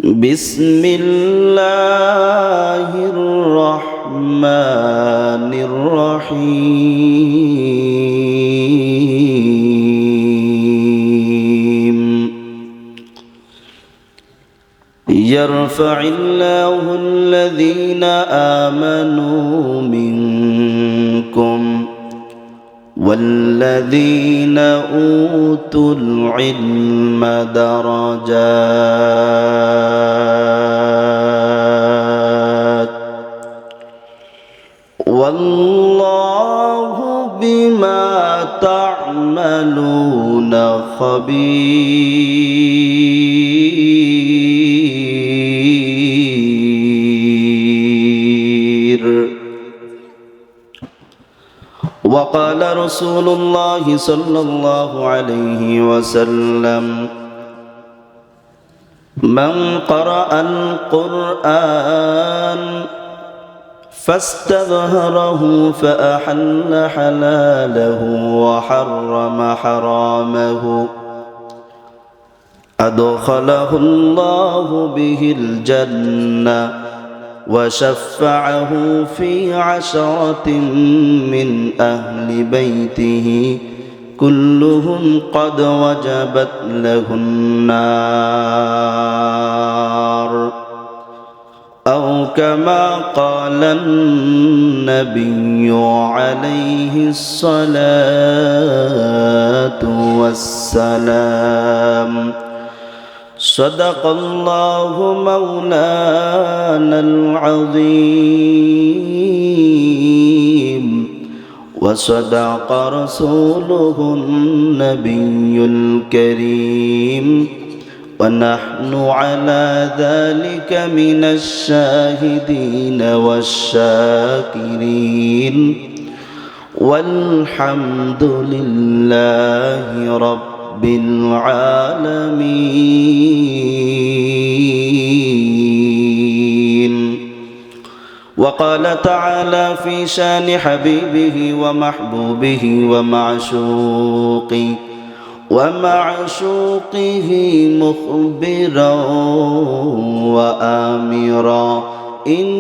بسم الله الرحمن الرحيم يرفع الله الذين آمنوا منكم والذين أوتوا العلم درجات والله بما تعملون خبير. وقال رسول الله صلى الله عليه وسلم: من قرأ القرآن فاستظهره فأحل حلاله وحرم حرامه أدخله الله به الجنة وشفعه في 10 من أهل بيته كلهم قد وجبت له النار، أو كما قال النبي عليه الصلاة والسلام. صدق الله مولانا العظيم وصدق رسوله النبي الكريم، ونحن على ذلك من الشاهدين والشاكرين، والحمد لله رب العالمين. وقال تعالى في شان حبيبه ومحبوبه ومعشوقه مخبرا وآمرا: إن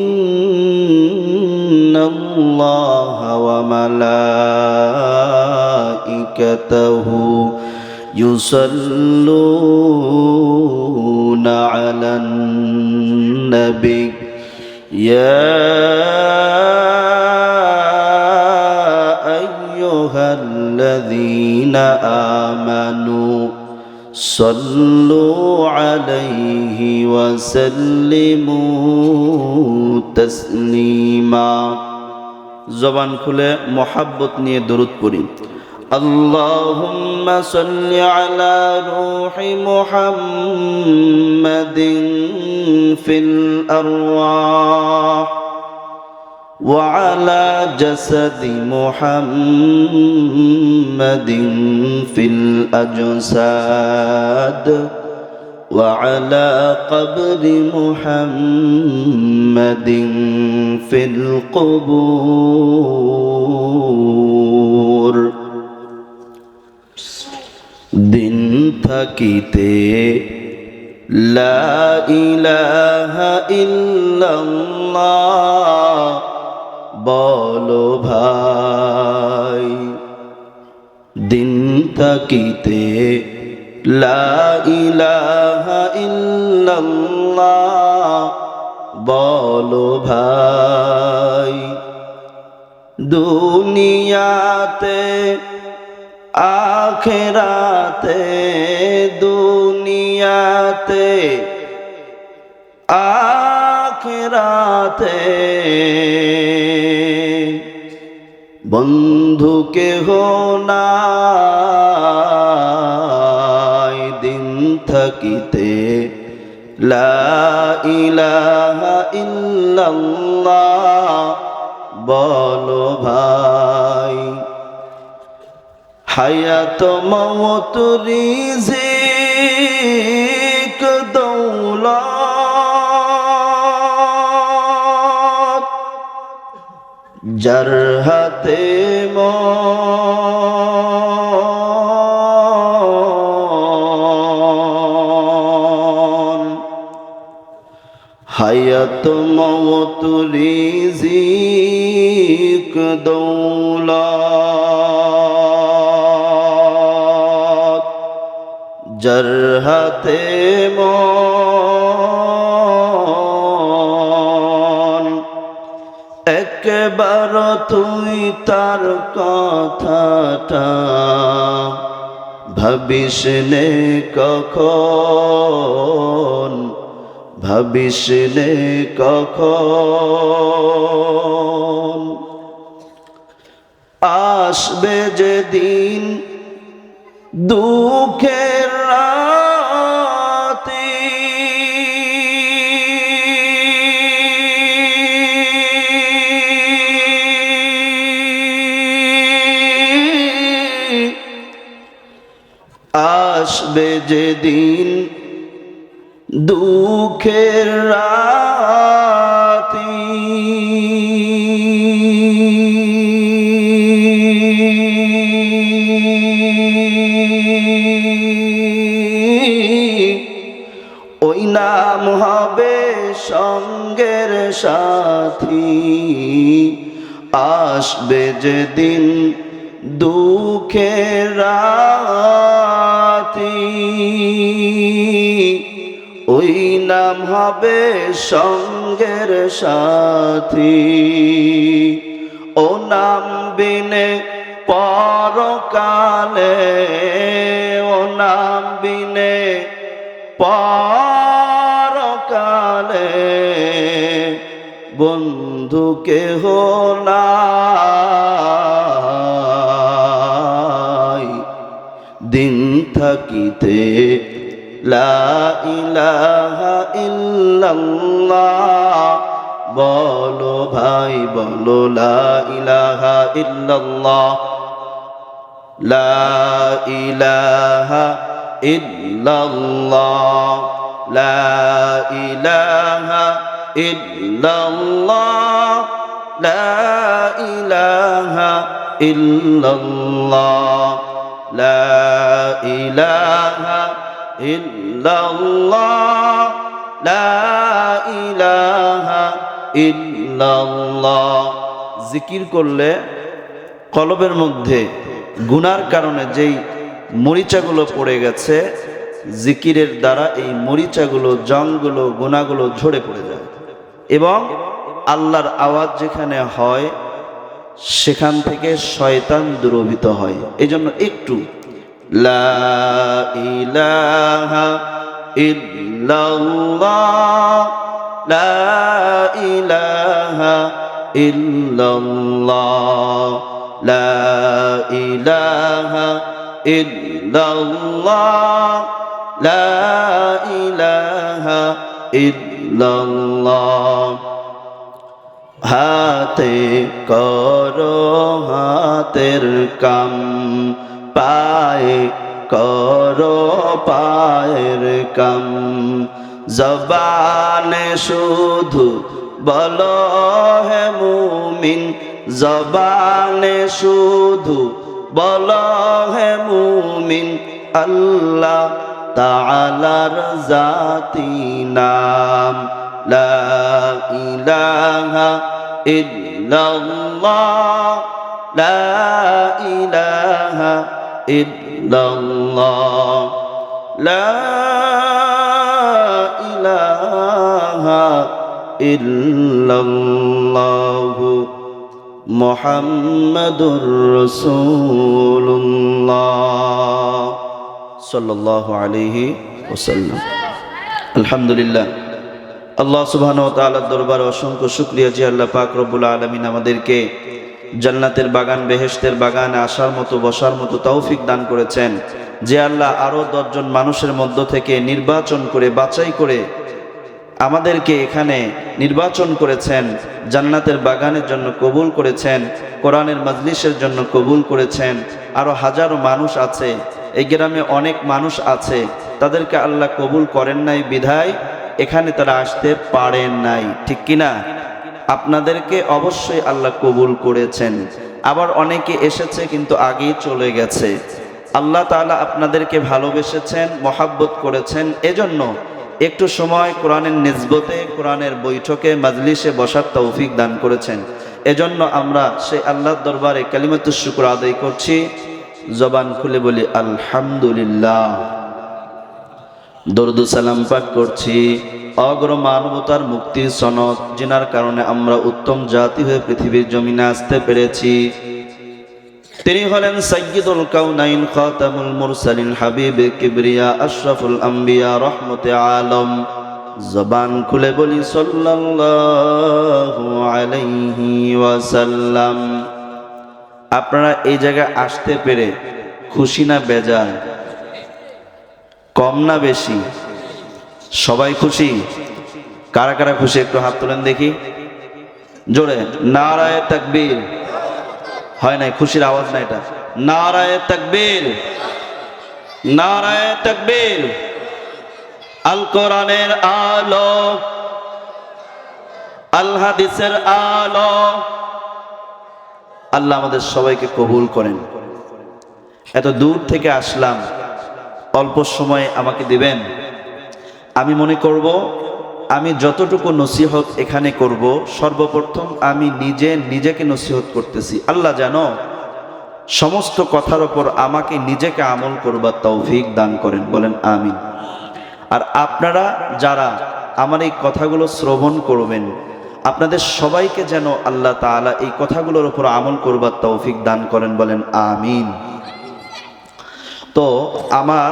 الله وملائكته يصلون على النبي يا أيها الذين آمنوا صلوا عليه وسلموا تسليما. জবান খুলে মোহাব্বত নিয়ে দরুদ পড়ি। اللهم صل على روح محمد في الأرواح وعلى جسد محمد في الأجساد وعلى قبر محمد في القبور. দিন থাকিতে লা ইলাহা ইল্লাল্লাহ বলো ভাই, দিন থাকিতে লা ইলাহা ইল্লাল্লাহ বলো ভাই। দুনিয়াতে আখিরাতে, দুনিয়াতে আখিরাতে বন্ধু কেহ নাই, দিন থাকিতে লা ইলাহা ইল্লাল্লাহ বলো ভাই। হায়াত মওত রিজিক দৌলত যার হাতে হায়াত মওত রিজিক দৌলত যার হাতে মন একবার তুই তার কথাটা ভাবিস নে কখন, ভাবিস নে কখন আসবে যেদিন দুঃখের রাতে আসবে যেদিন দুঃখের রাতে ওই নাম হবে সঙ্গের সাথী আসবে যেদিন দুঃখের রাতে ওই নাম হবে সঙ্গের সাথী ও নাম বিনে পরকালে ও নাম বিনে পরকালে বন্ধু কেহ নাই দিন থাকিতে লা ইলাহা ইল্লাল্লাহ বলো ভাই বলো লা ইলাহা ইল্লাল্লাহ লা ইলাহা ইল্লাল্লাহ লা ইলাহা ইল্লাল্লাহ লা ইলাহা ইল্লাল্লাহ লা ইলাহা ইল্লাল্লাহ লা ইলাহা ইল্লাল্লাহ জিকির করলে কলবের মধ্যে গুনার কারণে যেই মরিচাগুলো পড়ে গেছে জিকিরের দ্বারা এই মরিচাগুলো জংগুলো গুনাহগুলো ঝরে পড়ে যায় এবং আল্লাহর আওয়াজ যেখানে হয় সেখান থেকে শয়তান দূরভূত হয়। এজন্য একটু লা ইলাহা ইল্লাল্লাহ লা ইলাহা ইল্লাল্লাহ লা ইলাহা ইল্লাল্লাহ লা ইলাহা ইল্লাল্লাহ হাতে করো হাতের কাম পায়ে করো পায়ের কাম জবানে শুধু বলো হে মুমিন জবানে শুধু বলো হে মুমিন আল্লাহ তাআলার জাতি নাম লা ইলাহা ইল্লাল্লাহ লা ইলাহা ইল্লাল্লাহ লা ইলাহা ইল্লাল্লাহ মুহাম্মাদুর রাসূলুল্লাহ সাল্লাল্লাহু আলাইহি ওয়াসাল্লাম। আলহামদুলিল্লাহ আল্লাহ সুবহানাহু ওয়া তাআলার দরবারে অসংখ্য শুকরিয়া যে আল্লাহ পাক রব্বুল আলামিন আমাদেরকে জান্নাতের বাগান বেহেশতের বাগানে আসার মতো বসার মতো তৌফিক দান করেছেন। যে আল্লাহ আরো 10 জন মানুষের মধ্য থেকে নির্বাচন করে বাছাই করে আমাদেরকে এখানে নির্বাচন করেছেন, জান্নাতের বাগানের জন্য কবুল করেছেন, কোরআনের মাজলিসের জন্য কবুল করেছেন। আরো হাজারো মানুষ আছে, এই গ্রামে অনেক মানুষ আছে, তাদেরকে আল্লাহ কবুল করেন নাই বিধায় এখানে তারা আসতে পারেন নাই, ঠিক কিনা? আপনাদেরকে অবশ্যই আল্লাহ কবুল করেছেন। আবার অনেকে এসেছে কিন্তু আগেই চলে গেছে। আল্লাহ তাআলা আপনাদেরকে ভালোবেসেছেন, মহাব্বত করেছেন, এজন্য একটু সময় কোরআনের নিসবতে, কোরআনের বৈঠকে, মাজলিসে বসার তৌফিক দান করেছেন। এজন্য আমরা সেই আল্লাহর দরবারে কালিমাতুশ শুকর আদায় করছি। জবান খুলে বলি আলহামদুলিল্লাহ। দরুদ সালাম পাঠ করছি অগ্র মানবতার মুক্তির সনদ, যিনার কারণে আমরা উত্তম জাতি হয়ে পৃথিবীর জমিনে আসতে পেরেছি। তিনি হলেন সাইয়্যিদুল কাউনাইন, খাতামুল মুরসালিন, হাবিবে কিবরিয়া, আশরাফুল আম্বিয়া, রহমতে আলম। জবান খুলে বলি সাল্লাল্লাহু আলাইহি ওয়াসাল্লাম। আপনারা এই জায়গায় আসতে পেরে খুশি না বেজার? কম না বেশি? সবাই খুশি? কারা কারা খুশি একটু হাত তোলেন দেখি জোরে। নারায়ে তাকবীর। হয় নাই, খুশির আওয়াজ না এটা। নারায়ে তাকবীর, নারায়ে তাকবীর। আল কোরআনের আলো, আল হাদিসের আলো। আল্লাহ আমাদের সবাইকে কবুল করেন। এত দূর থেকে আসলাম, অল্প সময় আমাকে দিবেন। আমি মনে করব আমি যতটুকু নসিহত এখানে করব, সর্বপ্রথম আমি নিজেকে নসিহত করতেছি। আল্লাহ জানো সমস্ত কথার ওপর আমাকে নিজেকে আমল করবার তৌফিক দান করেন, বলেন আমিন। আর আপনারা যারা আমার এই কথাগুলো শ্রবণ করবেন, আপনাদের সবাইকে যেন আল্লাহ তাআলা এই কথাগুলোর উপর আমল করবার তৌফিক দান করেন, বলেন আমিন। তো আমার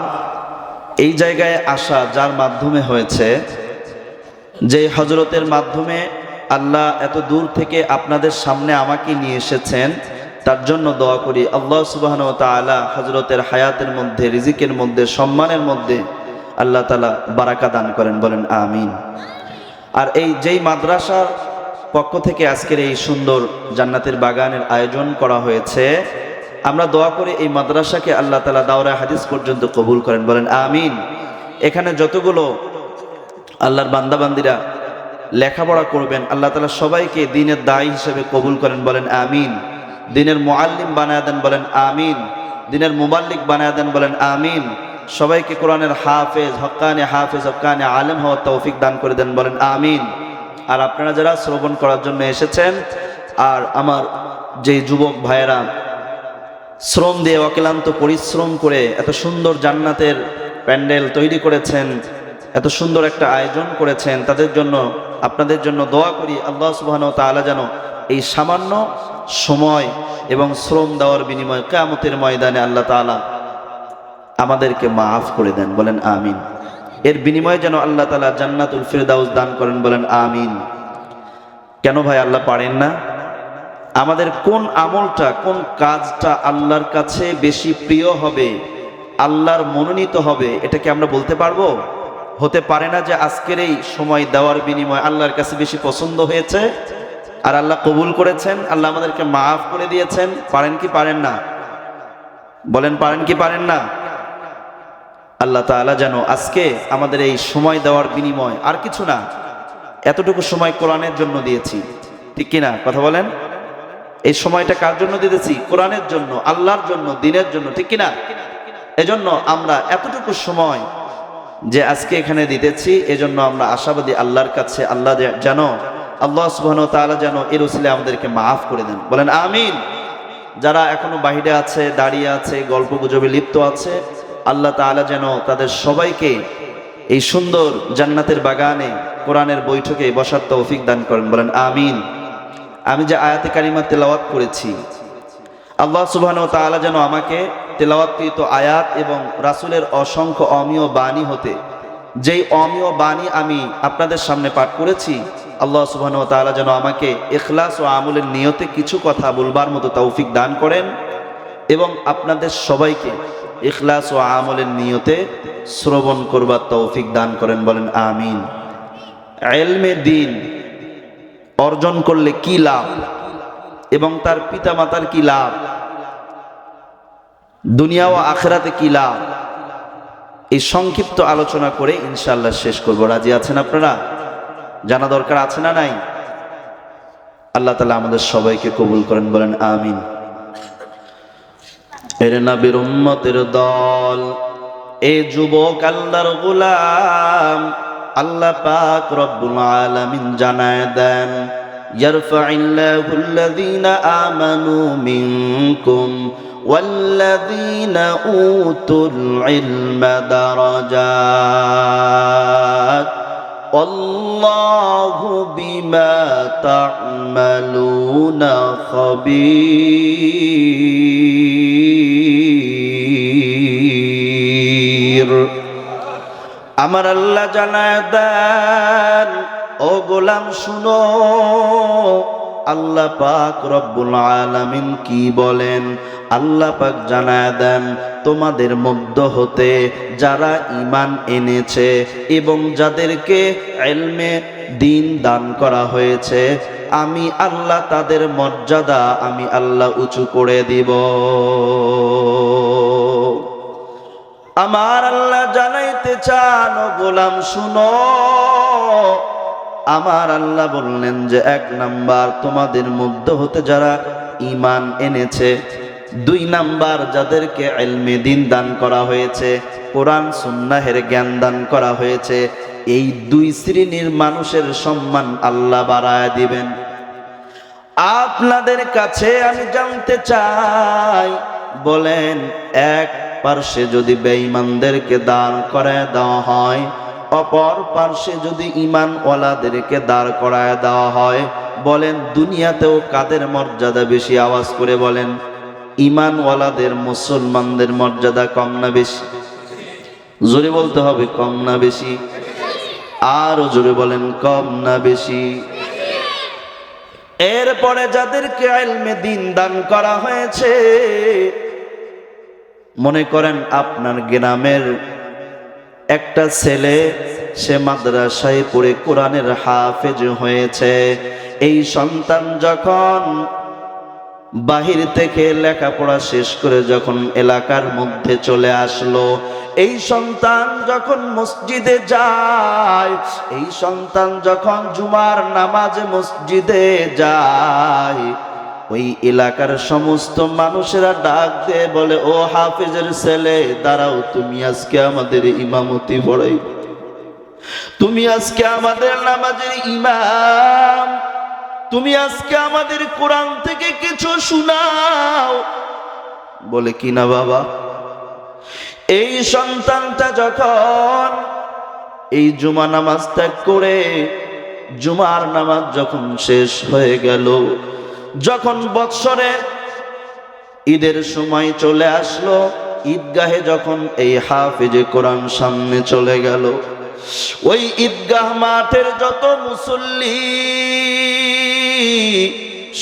এই জায়গায় আসা যার মাধ্যমে হয়েছে, যে হজরতের মাধ্যমে আল্লাহ এত দূর থেকে আপনাদের সামনে আমাকে নিয়ে এসেছেন, তার জন্য দোয়া করি আল্লাহ সুবহানাহু ওয়া তাআলা হজরতের হায়াতের মধ্যে, রিজিকের মধ্যে, সম্মানের মধ্যে আল্লাহ তাআলা বারাকা দান করেন, বলেন আমিন। আর এই যেই মাদ্রাসার পক্ষ থেকে আজকের এই সুন্দর জান্নাতের বাগানের আয়োজন করা হয়েছে, আমরা দোয়া করি এই মাদ্রাসাকে আল্লাহ তাআলা দাওরা হাদিস পর্যন্ত কবুল করেন, বলেন আমিন। এখানে যতগুলো আল্লাহর বান্দাবান্দিরা লেখাপড়া করবেন, আল্লাহ তাআলা সবাইকে দ্বীনের দায়ী হিসেবে কবুল করেন, বলেন আমিন। দ্বীনের মুআল্লিম বানায় দেন, বলেন আমিন। দ্বীনের মুবাল্লিগ বানায় দেন, বলেন আমিন। সবাইকে কোরআনের হাফেজ, হক্কানি আলেম হওয়ার তৌফিক দান করে দেন, বলেন আমিন। আর আপনারা যারা শ্রবণ করার জন্য এসেছেন, আর আমার যে যুবক ভাইয়েরা শ্রম দিয়ে অক্লান্ত পরিশ্রম করে এত সুন্দর জান্নাতের প্যান্ডেল তৈরি করেছেন, এত সুন্দর একটা আয়োজন করেছেন, তাদের জন্য, আপনাদের জন্য দোয়া করি আল্লাহ সুবহানাহু ওয়া তাআলা যেন এই সামান্য সময় এবং শ্রম দেওয়ার বিনিময়ে কিয়ামতের ময়দানে আল্লাহ তাআলা আমাদেরকে মাফ করে দেন, বলেন আমিন। এর বিনিময়ে যেন আল্লাহ তাআলা জান্নাতুল ফিরদাউস দান করেন, বলেন আমিন। কেন ভাই আল্লাহ পারেন না? আমাদের কোন আমলটা, কোন কাজটা আল্লাহর কাছে বেশি প্রিয় হবে, আল্লাহর মনোনীত হবে, এটা কি আমরা বলতে পারবো? হতে পারে না যে আজকের এই সময় দেওয়ার বিনিময়ে আল্লাহর কাছে বেশি পছন্দ হয়েছে আর আল্লাহ কবুল করেছেন, আল্লাহ আমাদেরকে মাফ করে দিয়েছেন। পারেন কি পারেন না? বলেন পারেন কি পারেন না? আল্লাহ তাআলা যেন আজকে আমাদের এই সময় দেওয়ার বিনিময়, আর কিছু না, এতটুকু সময় কোরআনের জন্য দিয়েছি, ঠিক কিনা কথা বলেন? এই সময়টা কার জন্য দিতেছি? কোরআনের জন্য, আল্লাহর জন্য, দ্বীনের জন্য, ঠিক কিনা? এজন্য আমরা এতটুকু সময় যে আজকে এখানে দিতেছি, এজন্য আমরা আশাবাদী আল্লাহর কাছে, আল্লাহ যেন, আল্লাহ সুবহানাহু ওয়া তাআলা যেন এর উসিলায় আমাদেরকে মাফ করে দেন, বলেন আমিন। যারা এখনো বাহিরে আছে, দাঁড়িয়ে আছে, গল্প গুজবে লিপ্ত আছে, আল্লাহ তাআলা যেন তাদের সবাইকে এই সুন্দর জান্নাতের বাগানে, কোরআনের বৈঠকে বসার তৌফিক দান করেন, বলেন আমিন। আমি যে আয়াতে কারিমা তেলাওয়াত করেছি, আল্লাহ সুবহানাহু ওয়া তাআলা যেন আমাকে তেলাওয়াতকৃত আয়াত এবং রাসূলের অসংখ্য অমীয় বাণী হতে, যেই অমীয় বাণী আমি আপনাদের সামনে পাঠ করেছি, আল্লাহ সুবহানাহু ওয়া তাআলা যেন আমাকে ইখলাস ও আমলের নিয়তে কিছু কথা বলবার মতো তৌফিক দান করেন, এবং আপনাদের সবাইকে ইখলাস ও আমলের নিয়তে শ্রবণ করবার তৌফিক দান করেন, বলেন আমিন। ইলমে দ্বীন অর্জন করলে কি লাভ এবং তার পিতামাতার কি লাভ, দুনিয়া ও আখিরাতে কি লাভ, এই সংক্ষিপ্ত আলোচনা করে ইনশাআল্লাহ শেষ করব। রাজি আছেন আপনারা? জানা দরকার আছে না নাই? আল্লাহ তাআলা আমাদের সবাইকে কবুল করেন, বলেন আমিন। এর নবীর উম্মতের দল, এ যুবক আল্লাহর গোলাম, আল্লাহ পাক রব্বুল আলামিন জানায় দেন, ইয়ারফাইল্লাহু আল্লাযীনা আমানু মিনকুম ওয়াল্লাযীনা উতুল ইলমা দারাজাত আল্লাহু বিমা তা'মালুনা খাবীর। আমার আল্লাহ জানায় দেন, ও গোলাম শুনো, আল্লাহ পাক রব্বুল আলামিন কি বলেন। আল্লাহ পাক জানায় দেন, তোমাদের মধ্য হতে যারা ঈমান এনেছে এবং যাদেরকে ইলমে দ্বীন দান করা হয়েছে, আমি আল্লাহ তাদের মর্যাদা আমি আল্লাহ উঁচু করে দিব। আমার আল্লাহ জানাইতে চান, ও গোলাম শুনো, আমার আল্লাহ বললেন যে 1 নাম্বার তোমাদের মধ্য হতে যারা ঈমান এনেছে, 2 নাম্বার যাদেরকে ইলমে দ্বীন দান করা হয়েছে, কোরআন সুন্নাহের জ্ঞান দান করা হয়েছে, এই 2 শ্রেণীর মানুষের সম্মান আল্লাহ বাড়ায় দিবেন। আপনাদের কাছে আমি জানতে চাই, বলেন এক পার্শ্বে যদি বেঈমানদেরকে দাঁড় করায় দেওয়া হয়, অপর পার্শ্বে যদি ঈমানওয়ালাদেরকে দাঁড় করায় দেওয়া হয়, বলেন দুনিয়াতেও কাদের মর্যাদা বেশি? আওয়াজ করে বলেন। ঈমানওয়ালাদের, মুসলমানদের মর্যাদা কম না বেশি? জোরে বলতে হবে, কম না বেশি? আরো জোরে বলেন, কম না বেশি? এরপরে যাদেরকে ইলমে দ্বীন দান করা হয়েছে, মনে করেন আপনার গ্রামের একটা ছেলে, সে মাদ্রাসায় পড়ে কোরআনের হাফেজ হয়েছে। এই সন্তান যখন বাহির থেকে লেখাপড়া শেষ করে যখন এলাকার মধ্যে চলে আসলো, এই সন্তান যখন মসজিদে যায়, এই সন্তান যখন জুমার নামাজে মসজিদে যায়, ওই এলাকার সমস্ত মানুষেরা ডাক দিয়ে বলে, ও হাফেজের ছেলে দাঁড়াও, তুমি আজকে আমাদের ইমামতি পড়াই, তুমি আজকে আমাদের নামাজের ইমাম, তুমি আজকে আমাদের কোরআন থেকে কিছু শোনাও। বলে কি না বাবা? এই সন্তানটা যখন এই জুমা নামাজ ত্যাগ করে, জুমার নামাজ যখন শেষ হয়ে গেল, যখন বৎসরে ঈদের সময় চলে আসলো, ঈদগাহে যখন এই হাফেজে কোরআন সামনে চলে গেল, ওই ঈদগাহ মাঠের যত মুসল্লি,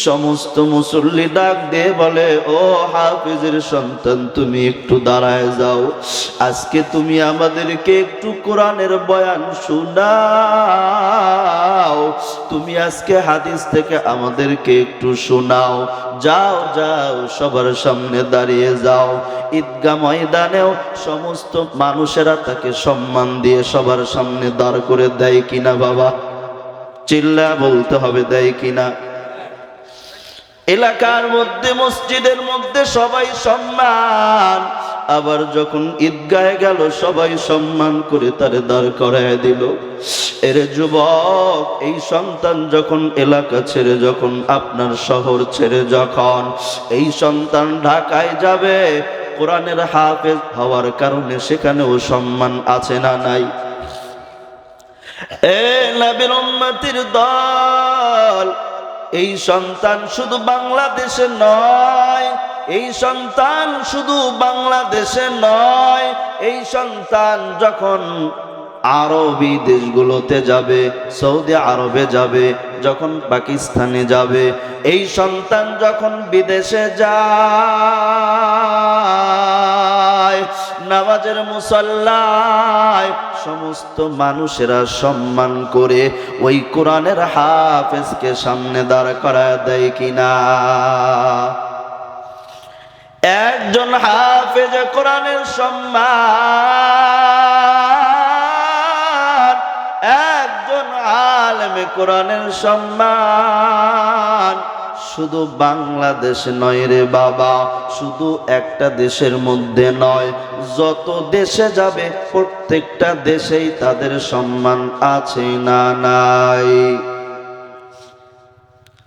সমস্ত মুসল্লি ডাক দিয়ে বলে, ও হাফেজের সন্তান তুমি একটু দাঁড়ায় যাও, আজকে তুমি আমাদেরকে একটু কোরআনের বয়ান শোনাও, তুমি আজকে হাদিস থেকে আমাদেরকে একটু শোনাও, যাও যাও সবার সামনে দাঁড়িয়ে যাও। ঈদগাহ ময়দানেও সমস্ত মানুষেরা তাকে সম্মান দিয়ে সবার সামনে দাঁড় করে দেয় কিনা বাবা? চিল্লা বলতে হবে, দেয় কিনা? এলাকার মধ্যে, মসজিদের মধ্যে সবাই সম্মান, আবার যখন ঈদগাহে গেল সবাই সম্মান করে তারে দাঁড় করায় দিল। এর যুবক, এই সন্তান যখন এলাকা ছেড়ে, যখন আপনার শহর ছেড়ে যখন এই সন্তান ঢাকায় যাবে, কোরআনের হাফেজ হওয়ার কারণে সেখানেও সম্মান আছে না নাই? এ নবীর উম্মতির দল, এই সন্তান শুধু বাংলাদেশে নয়, এই সন্তান শুধু বাংলাদেশে নয়, এই সন্তান যখন আরবি দেশগুলোতে যাবে, সৌদি আরবে যাবে, যখন পাকিস্তানে যাবে, এই সন্তান যখন বিদেশে যায়, নামাজের মুসল্লায় সমস্ত মানুষেরা সম্মান করে ওই কোরআনের হাফেজকে সামনে দাঁড় করায় দেয় কিনা? একজন হাফেজ কোরআনের সম্মান, একজন আলেমে কোরআনের সম্মান শুধু বাংলাদেশ নয় রে বাবা, শুধু একটা দেশের মধ্যে নয়, যত দেশে যাবে প্রত্যেকটা দেশেই তাদের সম্মান আছে না নাই?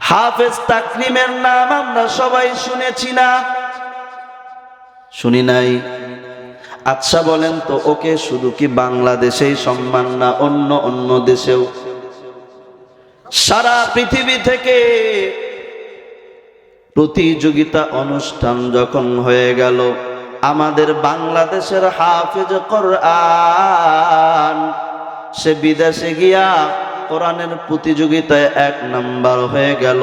হাফেজ তাকরিমের নাম আমরা সবাই শুনেছি না? শুনি নাই? আচ্ছা বলেন তো, ওকে শুধু কি বাংলাদেশেই সম্মান না অন্য অন্য দেশেও? সারা পৃথিবী থেকে প্রতিযোগিতা অনুষ্ঠান যখন হয়ে গেল, আমাদের বাংলাদেশের হাফেজ কোরআন সে বিদেশে গিয়া কোরআনের প্রতিযোগিতায় 1 নাম্বার হয়ে গেল,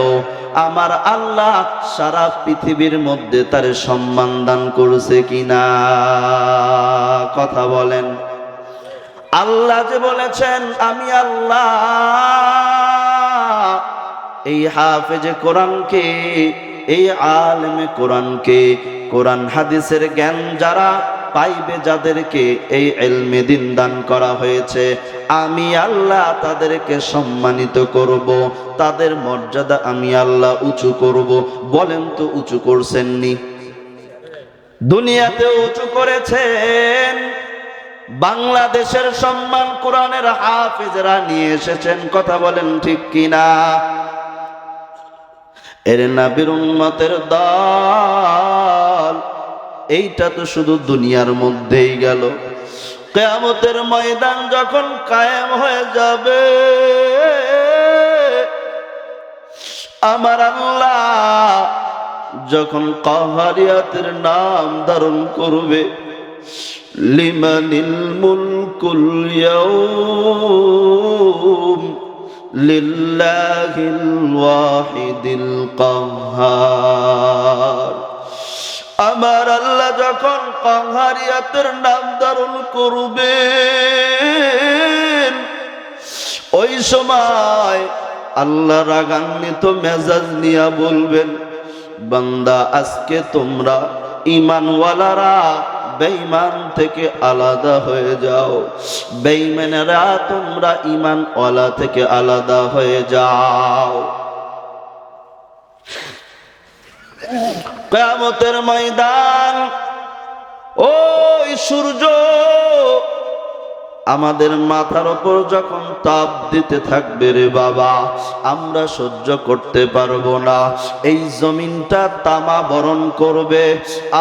আমার আল্লাহ সারা পৃথিবীর মধ্যে তার সম্মান দান করছে কিনা? কথা বলেন। আল্লাহ যে বলেছেন আমি আল্লাহ এই হাফেজে কোরআনকে, এই আলেমে কোরআনকে, কোরআন হাদিসের জ্ঞান যারা পাইবে, যাদেরকে এই ইলমে দিন দান করা হয়েছে, আমি আল্লাহ তাদেরকে সম্মানিত করব, তাদের মর্যাদা আমি আল্লাহ উঁচু করব। বলেন তো উঁচু করছেননি? দুনিয়াতে উঁচু করেছেন। বাংলাদেশের সম্মান কোরআনের হাফেজরা নিয়ে এসেছেন। কথা বলেন ঠিক কিনা? এর নবীর উম্মতের দল, এইটা তো শুধু দুনিয়ার মধ্যেই গেল। কিয়ামতের ময়দান যখন কায়েম হয়ে যাবে, আমার আল্লাহ যখন কাহারিয়াতের নাম ধারণ করবে, লিমানিল মুলকুল ইয়াউম লিল্লাহিল ওয়াহিদিল কাহ্হার, আমার আল্লাহ যখন কাহ্হারিয়াতের নাম ধারণ করবেন, ওই সময় আল্লাহ রাগান্বিত মেজাজ নিয়ে বলবেন, বান্দা আজকে তোমরা ঈমানওয়ালারা বেঈমান থেকে আলাদা হয়ে যাও, বেঈমানেরা তোমরা ঈমানওয়ালা থেকে আলাদা হয়ে যাও। কিয়ামতের ময়দান, ওই সূর্য আমাদের মাথার উপর যখন তাপ দিতে থাকবে রে বাবা, আমরা সহ্য করতে পারবো না। এই জমিনটা তামা বরণ করবে,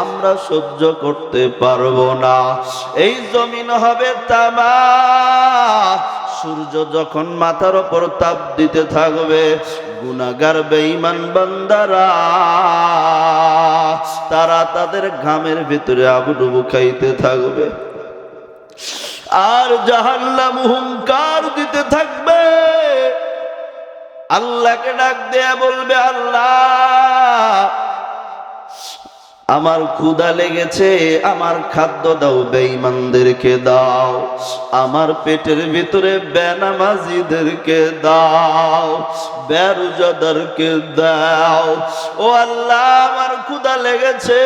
আমরা সহ্য করতে পারবো না। এই জমিন হবে তামা। সূর্য যখন মাথার উপর তাপ দিতে থাকবে, গুনাহগার বেঈমান বান্দারা তারা তাদের ঘামের ভিতরে আবুডুবু খাইতে থাকবে, আর জাহান্নাম হুঙ্কার দিতে থাকবে। আল্লাহকে ডাক দেয়া বলবে, আল্লাহ আমার ক্ষুধা লেগেছে, আমার খাদ্য দাও, বেঈমানদেরকে দাও। আমার পেটের ভিতরে বেনামাজিদেরকে দাও, বেরোজাদারকে দাও। ও আল্লাহ আমার ক্ষুধা লেগেছে,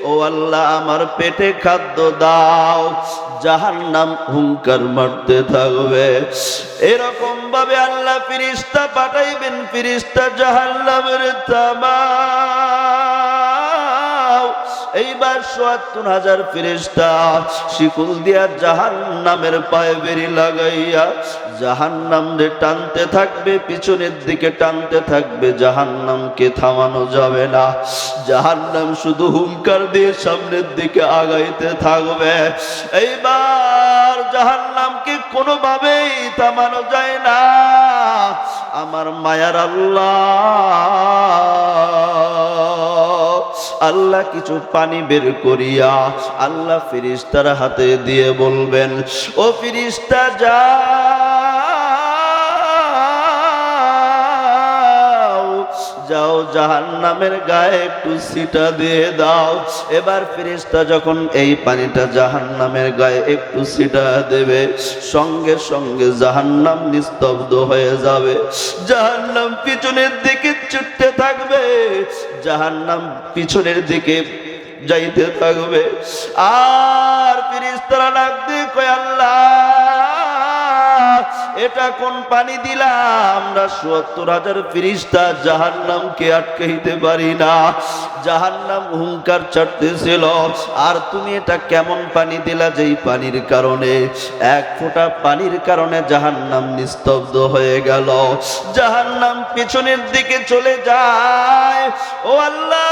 ও আল্লাহ আমার পেটে খাদ্য দাও। জাহান্নাম হুঙ্কার মারতে থাকবে। এরকম ভাবে আল্লাহ ফেরেশতা পাঠাইবেন, ফেরেশতা জাহান্নামের তামা এইবার ৭৪,০০০ ফেরেশতা শিকল দিয়া জাহান্নামের পায়ে বেরি লাগাইয়া জাহান্নামরে টানতে থাকবে, পিছনের দিকে টানতে থাকবে। জাহান্নামকে থামানো যাবে না। জাহান্নাম শুধু হুঙ্কার দিয়ে সামনের দিকে আগাইতে থাকবে। এইবার জাহান্নামকে কোনোভাবেই থামানো যায় না। আমার মায়ার আল্লাহ কিছু পানি বের করিয়া আল্লাহ ফেরেশতার হাতে দিয়ে বলবেন, ও ফেরেশতা যাও জাহান্নামের গায়ে একটু ছিটা দিয়ে দাও। এবার ফেরেশতা যখন এই পানিটা জাহান্নামের গায়ে একটু ছিটা দেবে, সঙ্গে সঙ্গে জাহান্নাম নিস্তব্ধ হয়ে যাবে। জাহান্নাম পিছনের দিকে ছুটতে থাকবে, জাহান্নাম পিছনের দিকে যাইতে থাকবে। আর ফেরেশতারা ডাক দিয়ে কয়, আল্লাহ এটা কোন পানি দিলা? আমরা ৭০,০০০ ফেরেশতা জাহান্নামকে আটকাইতে পারি না। জাহান্নাম হুঙ্কার ছাড়তেছিল, আর তুমি এটা কেমন পানি দিলা যেই পানির কারণে এক ফোঁটা পানির কারণে জাহান্নাম নিস্তব্ধ হয়ে গেল, জাহান্নাম পিছনের দিকে চলে যায়। ও আল্লাহ,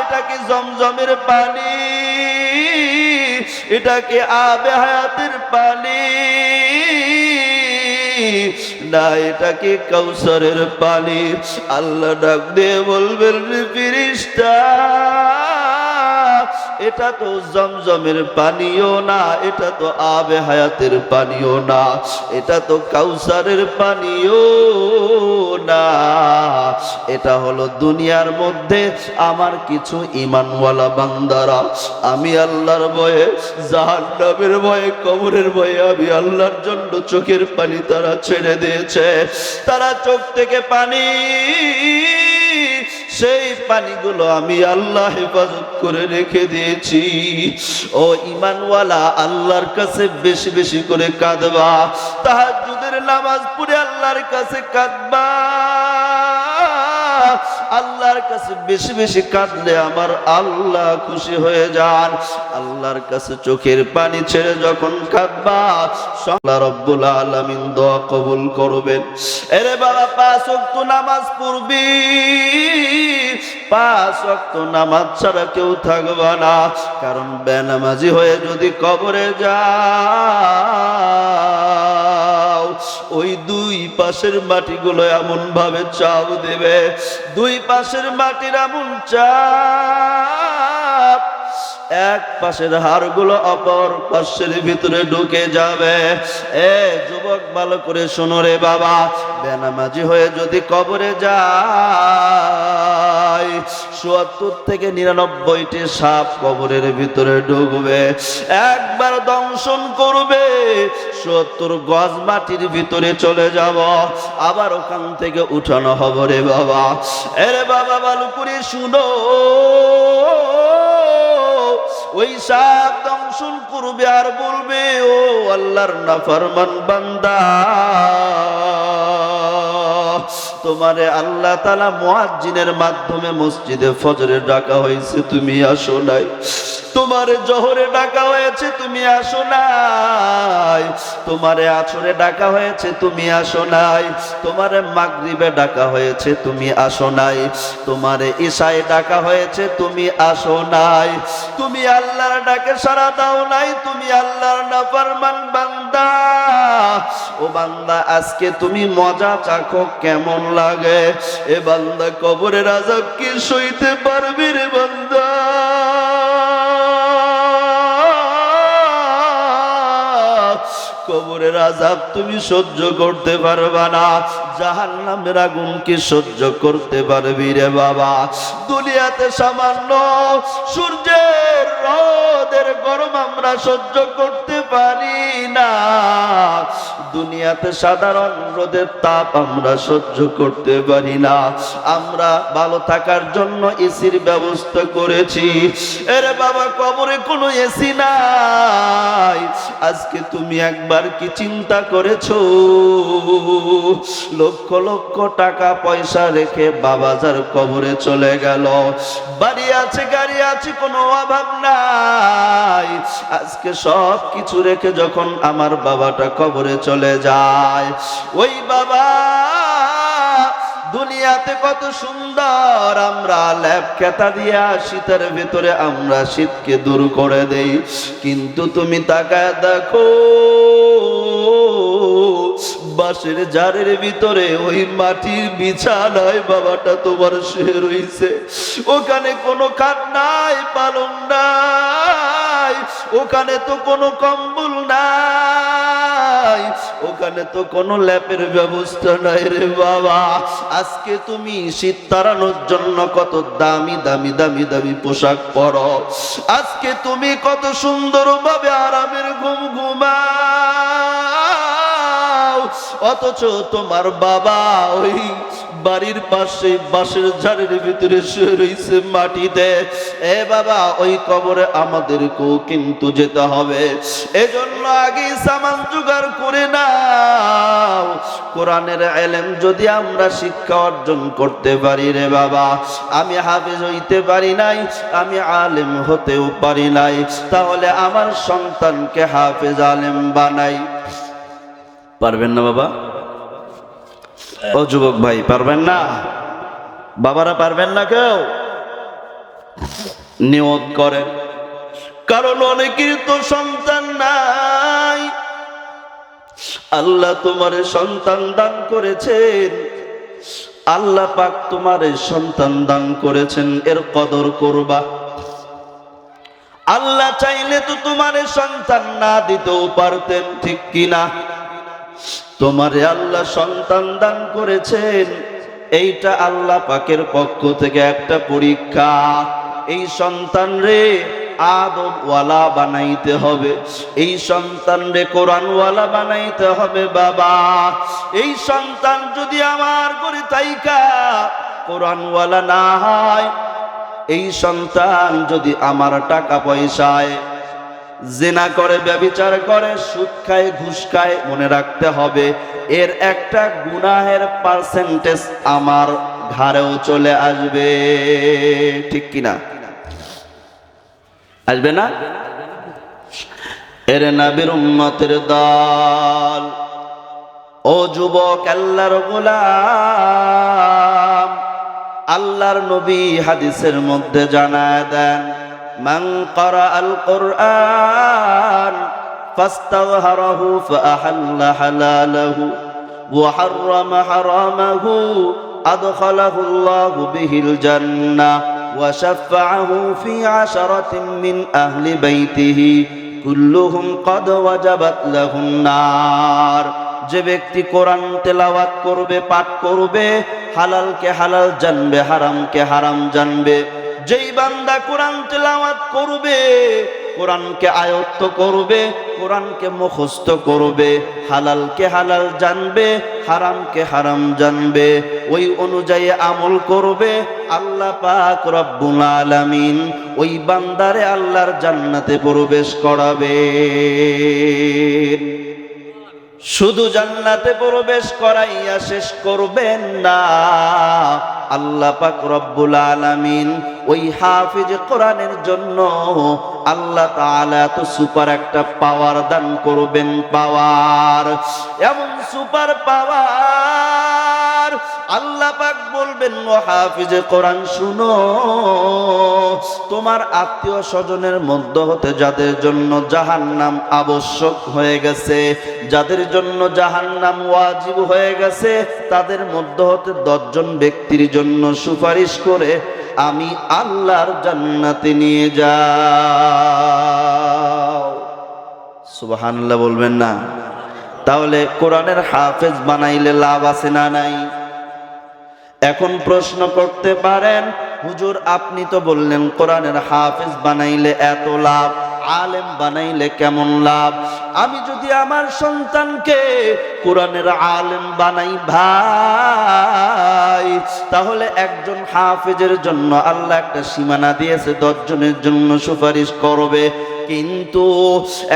এটা কি জমজমের পানি? এটা কি আবে হায়াতের পানি? না, এটা কি কাউসারের পানি? আল্লাহ ডাক দিয়ে বলবেন, ফেরেশতা, এটা তো জমজমের পানিও না, এটা তো আবে হায়াতের পানিও না, এটা তো কাউসারের পানিও না। এটা হলো দুনিয়ার মধ্যে আমার কিছু ঈমানওয়ালা বান্দারা আমি আল্লাহর ভয়ে, জাহান্নামের ভয়ে, কবরের ভয়ে আমি আল্লাহর জন্য চোখের পানি তারা ছেড়ে দিয়েছে। তারা চোখ থেকে পানি, সেই পানিগুলো আমি আল্লাহ হেফাজত করে রেখে দিয়েছি। ও ঈমানওয়ালা, আল্লাহর কাছে বেশি বেশি করে কাঁদবা, তাহাজ্জুদের নামাজ পড়ে আল্লাহর কাছে কাঁদবা। আল্লাহর কাছে বেশি বেশি কাঁদলে আমার আল্লাহ খুশি হয়ে যান। আল্লাহর কাছে চোখের পানি ছেড়ে যখন কাঁদবা, আল্লাহ রব্বুল আলামিন দোয়া কবুল করবেন। এরে বাবা, ৫ ওয়াক্ত নামাজ পড়বি, ৫ ওয়াক্ত নামাজ ছাড়া কেউ থাকবা না। কারণ বেনামাজি হয়ে যদি কবরে যাও, ওই দুই পাশের মাটিগুলো এমন ভাবে চাপ দেবে, দুই পাশের মাটির এমন চাপ, এক পাশের হাড়গুলো অপর পাশের ভিতরে ঢুকে যাবে। এ যুবক, ভালো করে শোনো রে বাবা, বেনামাজি হয়ে যদি কবরে যায়, ৭০ থেকে ৯৯টি সাপ কবরের ভিতরে ঢুকবে, একবার দংশন করবে, ৭০ গজ মাটির ভিতরে চলে যাব, আবার ওখান থেকে উঠানো হবে রে বাবা। এরে বাবা, ভালো করে শুনো, ওই সাপ দংশন করবে আর বলবে, ও আল্লাহর নাফরমান বান্দা, তোমারে আল্লাহ তাআলা মুয়াজ্জিনের মাধ্যমে মসজিদে ফজরে ডাকা হয়েছে, তুমি আসো নাই। তোমারে জোহরে ডাকা হয়েছে, তুমি আসো নাই। তোমারে আসরে ডাকা হয়েছে, তুমি আসো নাই। তোমারে মাগরিবে ডাকা হয়েছে, তুমি আসো নাই। তোমারে ইশায় ডাকা হয়েছে, তুমি আসো নাই। তুমি আল্লাহর ডাকে সাড়া দাও নাই, তুমি আল্লাহর নাফরমান বান্দা। ও বান্দা, আজকে তুমি মজা চাখো, কেমন লাগে? এ বান্দা, কবরের আযাব কি সইতে পারবি রে বান্দা? কবরের আযাব তুমি সহ্য করতে পারবা না, জাহান্নামের আগুন কি সহ্য করতে পারবি রে বাবা? দুনিয়াতে সামান্য সূর্যের রোদের গরম আমরা সহ্য করতে পারি না, দুনিয়াতে সাধারণ রোদের তাপ আমরা সহ্য করতে পারি না। আমরা ভালো থাকার জন্য এসির ব্যবস্থা করেছি। এরে বাবা, কবরে কোনো এসি নাই। আজকে তুমি একবার কি চিন্তা করেছো? লক্ষ লক্ষ টাকা পয়সা রেখে বাবাজার কবরে চলে গেল, বাড়ি আছে, গাড়ি আছে, কোনো অভাব নাই। আজকে সব কিছু রেখে যখন আমার বাবাটা কবরে চলে যায়, ওই বাবা দুনিয়াতে কত সুন্দর, আমরা ল্যাপ খেতা দিয়ে শীতের ভিতরে আমরা শীতকে দূর করে দেই, কিন্তু তুমি তাকায় দেখো, বাঁশের জারের ভিতরে ওই মাটির বিছানায় বাবাটা তোমার শুয়ে রইছে। ওখানে কোনো খাট নাই, পালং নাই, ওখানে তো কোনো কম্বল নাই, ওখানে তো কোনো ল্যাপের ব্যবস্থা নাই রে বাবা। আজকে তুমি শীত তাড়ানোর জন্য কত দামি দামি দামি দামি পোশাক পরো, আজকে তুমি কত সুন্দরভাবে আরামের ঘুম ঘুমাও, অথচ তোমার বাবা ওই বাড়ির পাশে বাঁশের ঝাড়ের ভিতরে শুয়ে রয়েছে মাটিতে। এ বাবা, ওই কবরে আমাদেরকেও কিন্তু যেতে হবে, এজন্য আগে সামান জোগাড় করে নাও। কোরআনের ইলম যদি আমরা শিক্ষা অর্জন করতে পারি রে বাবা, আমি হাফেজ হইতে পারি নাই, আমি আলেম হতেও পারি নাই, তাহলে আমার সন্তানকে হাফেজ আলেম বানাই। পারবেন না বাবা? ও যুবক ভাই, পারবেন না? বাবারা পারবেন না কেউ? নিয়ত করেন, কারণ অনেকের তো সন্তান নাই। আল্লাহ তোমার সন্তান দান করেছেন, আল্লাহ পাক তোমার সন্তান দান করেছেন, এর কদর করবা। আল্লাহ চাইলে তো তোমার সন্তান না দিতেও পারতেন, ঠিক কিনা? তোমারে আল্লাহ সন্তান দান করেছেন, এইটা আল্লাহ পাকের পক্ষ থেকে একটা পরীক্ষা। এই সন্তান রে আদবওয়ালা বানাইতে হবে, এই সন্তান রে কোরআনওয়ালা বানাইতে হবে বাবা। এই সন্তান যদি আমার করে তাইকা কোরআনওয়ালা না হয়, এই সন্তান যদি আমার টাকা পয়সায় জিনা করে, ব্যভিচার করে, সুদ খায়, ঘুষ খায়, মনে রাখতে হবে এর একটা গুনাহের পার্সেন্টেজ আমার ঘাড়েও চলে আসবে, ঠিক কিনা? আসবে না? এর নবীর উম্মতের দল, ও যুবক আল্লাহর গোলাম, আল্লাহর নবী হাদিসের মধ্যে জানায় দেন, মান ক্বারাআল কুরআন ফাস্তাযহারাহু ফাআহাল্লা হালালাহু ওয়া হাররামা হারামাহু আদখালাহু আল্লাহু বিহিল জান্নাহ ওয়া শাফাআহু ফি আশরাতিন মিন আহলি বাইতিহি কুল্লুহুম ক্বাদ ওয়াজাবাত লাহুন নার। যে ব্যক্তি কোরআন তেলাওয়াত করবে, পাঠ করবে, হালালকে হালাল জানবে, হারামকে হারাম জানবে, যেই বান্দা কোরআন তেলাওয়াত করবে, কোরআনকে আয়ত্ত করবে, কোরআনকে মুখস্থ করবে, হালালকে হালাল জানবে, হারামকে হারাম জানবে, ওই অনুযায়ী আমল করবে, আল্লাহ পাক রব্বুল আলামিন ওই বান্দারে আল্লাহর জান্নাতে প্রবেশ করাবে। শুধু জান্নাতে প্রবেশ করাইয়া শেষ করবেন না, আল্লাহ পাক রব্বুল আলামিন ওই হাফিজ কোরআনের জন্য আল্লাহ তাআলা তো সুপার একটা পাওয়ার দান করবেন, পাওয়ার, এমন সুপার পাওয়ার। আল্লাহ পাক বলবেন, ও হাফিজ কোরআন শুনো, তোমার আত্মীয় স্বজনের মধ্য হতে যাদের জন্য জাহান্নাম আবশ্যক হয়ে গেছে, যাদের জন্য জাহান্নাম ওয়াজিব হয়ে গেছে, তাদের মধ্য হতে 10 জন ব্যক্তির জন্য সুপারিশ করে আমি আল্লাহর জান্নাতে নিয়ে যাও। সুবহানাল্লাহ বলবেন না? তাহলে কোরআনের হাফেজ বানাইলে লাভ আছে না নাই? এখন প্রশ্ন করতে পারেন, হুজুর আপনি তো বললেন কোরআনের হাফেজ বানাইলে এত লাভ, আলেম বানাইলে কেমন লাভ? আমি যদি আমার সন্তানকে কোরআনের আলেম বানাই ভাই, তাহলে একজন হাফেজের জন্য আল্লাহ একটা সীমানা দিয়েছে, 10 জনের জন্য সুপারিশ করবে। কিন্তু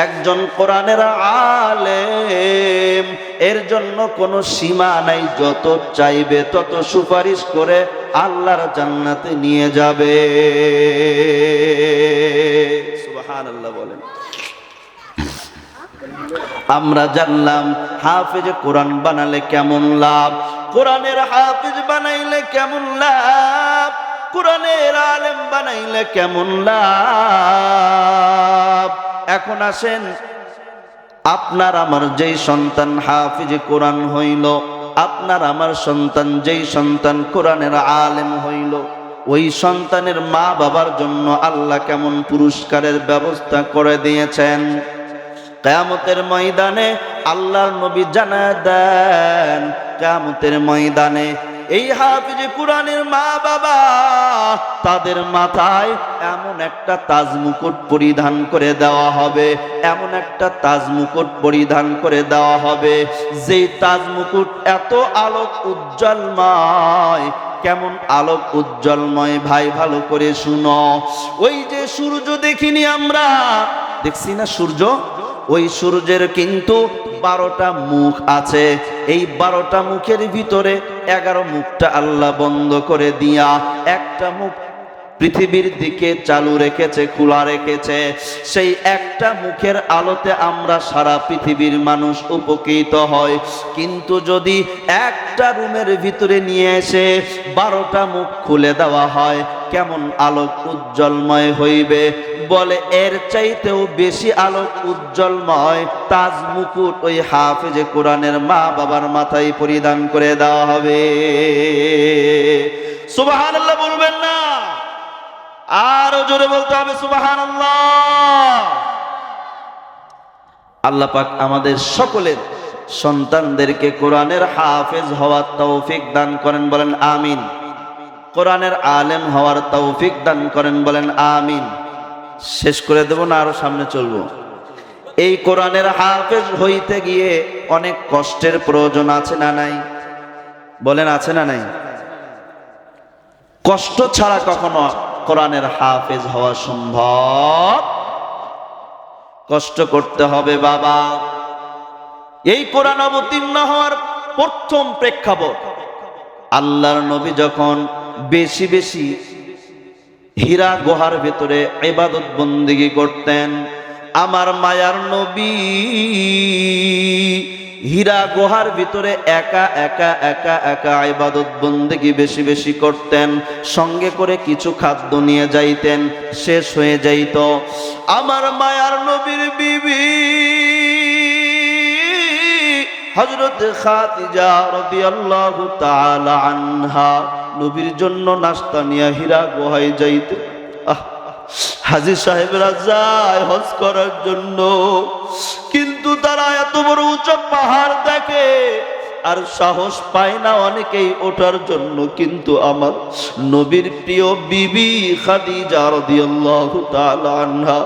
একজন কোরআনের আলেম, এর জন্য কোনো সীমা নাই, যত চাইবে তত সুপারিশ করে আল্লাহর জান্নাতে নিয়ে যাবে। সুবহানাল্লাহ বলেন। আমরা জানলাম হাফেজ কোরআন বানালে কেমন লাভ, কোরআনের হাফেজ বানাইলে কেমন লাভ, কোরআনের আলেম বানাইলে কেমন লাভ। এখন আসেন, আপনার আমার যেই সন্তান হাফিজ কোরআন হইল, আপনার আমার সন্তান যেই সন্তান কোরআনের আলেম হইল, ওই সন্তানের মা বাবার জন্য আল্লাহ কেমন পুরস্কারের ব্যবস্থা করে দিয়েছেন। কিয়ামতের ময়দানে আল্লাহর নবী জানায় দেন, কিয়ামতের ময়দানে এই হাফিজ কোরআনের মা বাবা, তাদের মাথায় এমন একটা তাজ মুকুট পরিধান করে দেওয়া হবে, এমন একটা তাজ মুকুট পরিধান করে দেওয়া হবে, যেই তাজ মুকুট এত আলোক উজ্জ্বলময়। কেমন আলোক উজ্জ্বলময় ভাই, ভালো করে শুনো। ওই যে সূর্য দেখিনি আমরা, দেখছি না সূর্য, ওই সূর্যের কিন্তু 12টা মুখ আছে। এই 12টা মুখের ভিতরে 11 মুখটা আল্লাহ বন্ধ করে দিয়া একটা মুখ পৃথিবীর দিকে চালু রেখেছে, খোলা রেখেছে। সেই একটা মুখের আলোতে আমরা সারা পৃথিবীর মানুষ উপকৃত হয়। কিন্তু যদি একটা রুমের ভিতরে নিয়ে এসে 12টা মুখ খুলে দেওয়া হয়, কেমন আলোক উজ্জ্বলময় হইবে। বলে এর চাইতেও বেশি আলোক উজ্জ্বলময় তাজ মুকুট ওই হাফেজে কোরআনের মা বাবার মাথায় পরিধান করে দেওয়া হবে। সুবহানাল্লাহ বলবেন না? আরো জোরে বলতে হবে সুবহানাল্লাহ। আল্লাহ পাক আমাদের সকলের সন্তানদেরকে কোরআনের হাফেজ হওয়ার তৌফিক দান করেন, বলেন আমিন। কোরআনের আলেম হওয়ার তৌফিক দান করেন, বলেন আমিন। শেষ করে দেব না আরো সামনে চলবো? এই কোরআনের হাফেজ হইতে গিয়ে অনেক কষ্টের প্রয়োজন আছে না নাই? বলেন আছে না নাই? কষ্ট ছাড়া কখনো কোরআনের হাফেজ হওয়া সম্ভব? কষ্ট করতে হবে বাবা। এই কোরআন অবতীর্ণ হওয়ার প্রথম প্রেক্ষাপট, আল্লাহর নবী যখন বেশি বেশি হীরা গুহার ভিতরে ইবাদত বন্দেগী করতেন। আমার মায়ার নবী হীরা গুহার ভিতরে একা একা একা একা ইবাদত বন্দেগী বেশি বেশি করতেন। সঙ্গে করে কিছু খাদ্য নিয়ে যাইতেন, শেষ হয়ে যাইত। আমার মায়ার নবীর বিবি হযরত খাদিজা রাদিয়াল্লাহু তাআলা আনহা নবীর জন্য নাস্তা নিয়ে হীরা গুহায় যাইতে। হাজী সাহেবরা যায় হজ করার জন্য, কিন্তু তারা এত বড় উঁচু পাহাড় দেখে আর সাহস পায় না অনেকেই ওঠার জন্য। কিন্তু আমার নবীর প্রিয় বিবি খাদিজা রাদিয়াল্লাহু তাআলা আনহা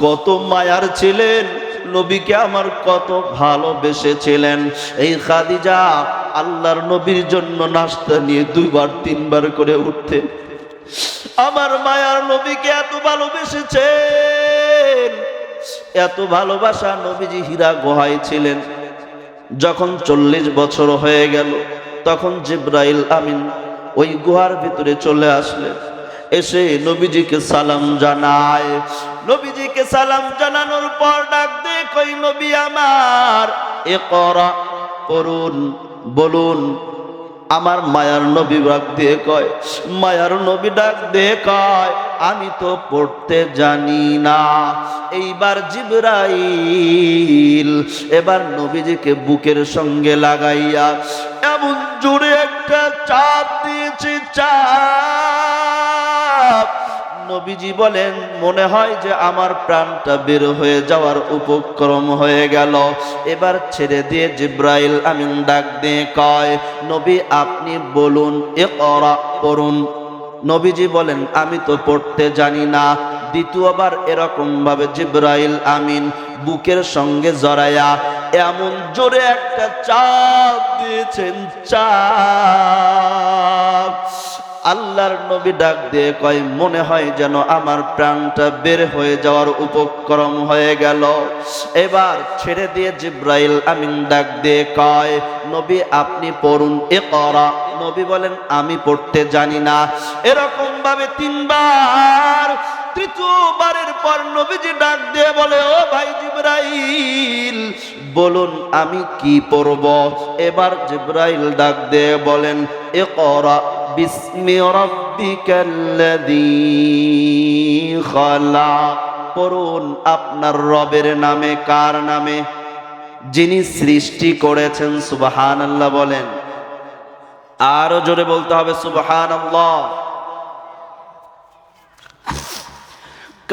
কত মায়ার ছিলেন, নবীকে আমার কত ভালোবেসেছিলেন। এই খাদিজা আল্লাহর নবীর জন্য নাস্তা নিয়ে 2বার 3বার করে উঠতেন। আমার মায়ার নবীকে এত ভালোবেসেছেন, এত ভালোবাসা। নবীজি হীরা গুহায় ছিলেন। যখন 40 বছর হয়ে গেল, তখন জিবরাইল আমিন ওই গুহার ভিতরে চলে আসলেন। এসে নবীজিকে সালাম জানায়। নবীজিকে সালাম জানানোর পর ডাক দিয়ে কই, নবী আমার ইকরা, পড়ুন, বলুন। আমার মায়ার নবী ডাক দিয়ে কয়, মায়ার নবী ডাক দিয়ে কয়, আমি তো পড়তে জানি না। এইবার জিবরাইল এবার নবীজিকে বুকের সঙ্গে লাগাইয়া এমন জোরে একটা চাপ দিয়েছে, চাপ। নবীজি বলেন, মনে হয় যে আমার প্রাণটা বের হয়ে যাওয়ার উপক্রম হয়ে গেল। এবার ছেড়ে দিয়ে জিবরাইল আমিন ডাক দিয়ে কয়, নবী আপনি বলুন, ইকরা, পড়ুন। নবীজি বলেন, আমি তো পড়তে জানি না। দ্বিতীয়বার এরকম ভাবে জিবরাইল আমিন বুকের সঙ্গে জড়াইয়া এমন জোরে একটা চাপ দিয়েছেন, চাপ। আল্লাহর নবী ডাক দিয়ে কয়, মনে হয় যেন আমার প্রাণটা বের হয়ে যাওয়ার উপক্রম হয়ে গেল। এবার ছেড়ে দিয়ে জিবরাইল আমিন ডাক দিয়ে কয়, নবী আপনি পড়ুন, ইকরা। নবী বলেন, আমি পড়তে জানি না। এরকম ভাবে 3বার। তৃতীয়বারের পর নবীজি ডাক দিয়ে বলে, ও ভাই জিবরাইল বলুন আমি কি পড়ব। এবার জিবরাইল ডাক দিয়ে বলেন, ইকরা বিসমি রাব্বিকাল্লাযী খালাক। পড়ুন আপনার রবের নামে। কার নামে? যিনি সৃষ্টি করেছেন। সুবহানাল্লাহ বলেন। আরো জোরে বলতে হবে সুবহানাল্লাহ।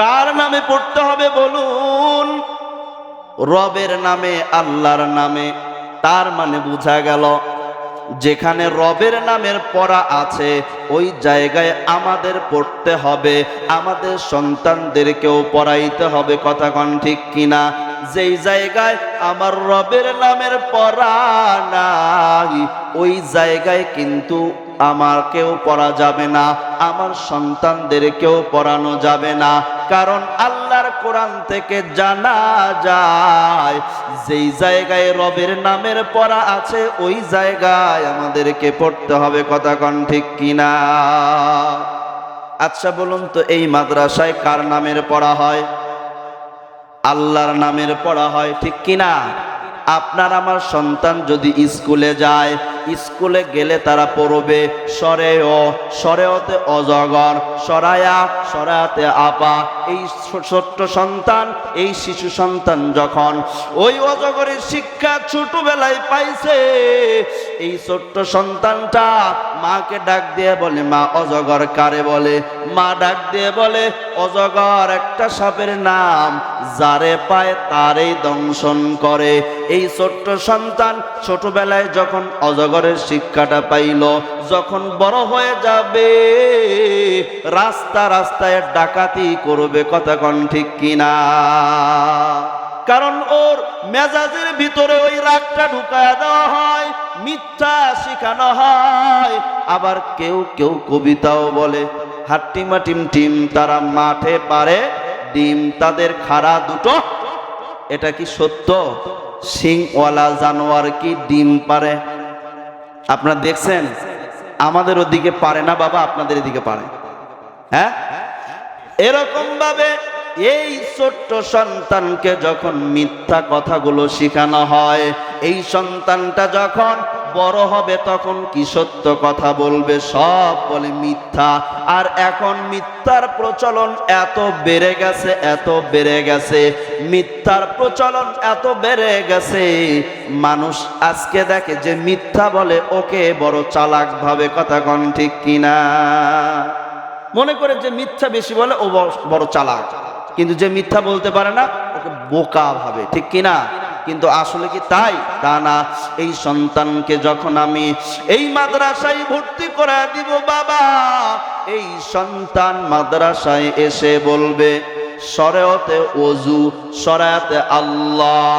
কার নামে পড়তে হবে বলুন? রবের নামে, আল্লাহর নামে। তার মানে বোঝা গেল যেখানে রবের নামের পড়া আছে ওই জায়গায় আমাদের পড়তে হবে, আমাদের সন্তানদেরকেও পড়াইতে হবে। কথা কোন ঠিক কিনা? যেই জায়গায় আমার রবের নামের পড়া নাই ওই জায়গায় কিন্তু আমারকেও পড়া যাবে না, আমার সন্তানদেরকেও পড়ানো যাবে না। কারণ আল্লাহর কোরআন থেকে জানা যায় যেই জায়গায় রবের নামের পড়া আছে ওই জায়গায় আমাদেরকে পড়তে হবে। কথা কন ঠিক কিনা? আচ্ছা বলুন তো, এই মাদ্রাসায় কার নামের পড়া হয়? আল্লাহর নামের পড়া হয়, ঠিক কিনা? আপনার আমার সন্তান যদি স্কুলে যায়, স্কুলে গেলে তারা পড়বে সরেও, সরেওতে অজগর, সরায়া, সরায়াতে আপা। এই ছোট্ট সন্তান, এই শিশু সন্তান যখন ওই অজগরের শিক্ষা ছোটবেলায় পাইছে, এই ছোট্ট সন্তানটা মাকে ডাক দিয়ে বলে, মা অজগর কারে বলে? মা ডাক দিয়ে বলে, অজগর একটা সাপের নাম, যারে পায় তারই দংশন করে। এই ছোট্ট সন্তান ছোটবেলায় যখন অজগরের শিক্ষাটা পাইল, যখন বড় হয়ে যাবে রাস্তা রাস্তায় ডাকাতি করবে। কথা কন ঠিক কিনা? কারণ ওর মেজাজের ভিতরে ওই রাগটা ঢুকায়া দেওয়া হয়, মিথ্যা শিখানো হয়। আবার কেউ কেউ কবিতাও বলে, হাট্টিমা টিম টিম তারা মাঠে পারে ডিম, তাদের খাড়া দুটো। এটা কি সত্য? সিংওয়ালা জানোয়ার কি ডিম পারে? আপনারা দেখছেন? আমাদের ওদিকে পারে না বাবা, আপনাদের এদিকে পারে। হ্যাঁ, এরকম ভাবে এই ছোট্ট সন্তানকে যখন মিথ্যা কথাগুলো শেখানো হয়, এই সন্তানটা যখন বড় হবে তখন কি সত্য কথা বলবে? সব বলে মিথ্যা। আর এখন মিথ্যার প্রচলন এত বেড়ে গেছে, এত বেড়ে গেছে, মিথ্যার প্রচলন এত বেড়ে গেছে, মানুষ আজকে দেখে যে মিথ্যা বলে ওকে বড় চালাক ভাবে। কথা কন ঠিক কিনা? মনে করে যে মিথ্যা বেশি বলে ও বড় চালাক, কিন্তু যে মিথ্যা বলতে পারে না ওকে বোকা ভাবে। ঠিক কিনা? কিন্তু আসলে কি তাই? তা না। এই সন্তানকে যখন আমি এই মাদ্রাসায় ভর্তি করে দিব বাবা, এই সন্তান মাদ্রাসায় এসে বলবে শরিয়তে ওযু, শরিয়তে আল্লাহ।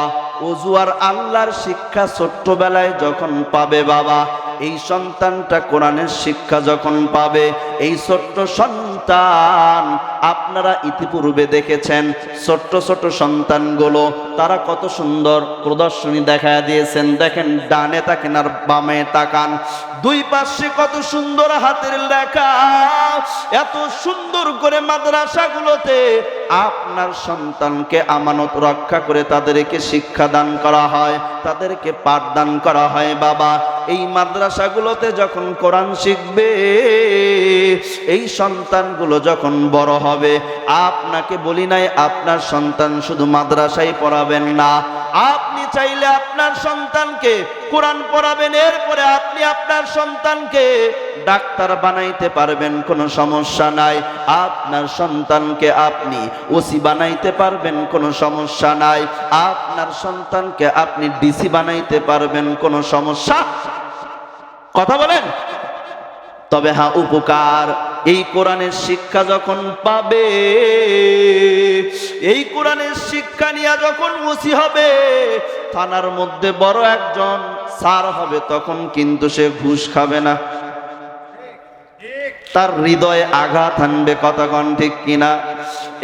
ওযু আর আল্লাহর শিক্ষা ছোট্টবেলায় যখন পাবে বাবা, এই সন্তানটা কোরআনের শিক্ষা যখন পাবে, এই ছোট্ট সন্তান, আপনারা ইতিপূর্বে দেখেছেন ছোট্ট ছোট্ট সন্তানগুলো তারা কত সুন্দর প্রদর্শনী দেখা দিয়েছেন। দেখেন, ডানে তাকান আর বামে তাকান, দুই পাশে কত সুন্দর হাতের লেখা। এত সুন্দর করে মাদ্রাসাগুলোতে আপনার সন্তানকে আমানত রক্ষা করে তাদেরকে শিক্ষা দান করা হয়, তাদেরকে পাঠদান করা হয়। বাবা, এই মাদ্রাসাগুলোতে যখন কোরআন শিখবে, এই সন্তানগুলো যখন বড় হবে, আপনাকে বলি নাই আপনার সন্তান শুধু মাদ্রাসায় পড়াবেন না, আপনি চাইলে আপনার সন্তানকে কোরআন পড়াবেন, এরপরে আপনি আপনার সন্তানকে ডাক্তার বানাইতে পারবেন, কোনো সমস্যা নাই। আপনার সন্তানকে আপনি ওসি বানাইতে পারবেন, কোনো সমস্যা নাই। আপনার সন্তানকে আপনি ডিসি বানাইতে পারবেন, কোনো সমস্যা। কথা বলেন। তবে হ্যাঁ, উপকার এই কোরআনের শিক্ষা যখন পাবে, এই কোরআনের শিক্ষা নিয়ে যখন ওসি হবে, থানার মধ্যে বড় একজন স্যার হবে, তখন কিন্তু সে ঘুষ খাবে না, তার হৃদয়ে আঘাত আনবে। কথা কন ঠিক কিনা?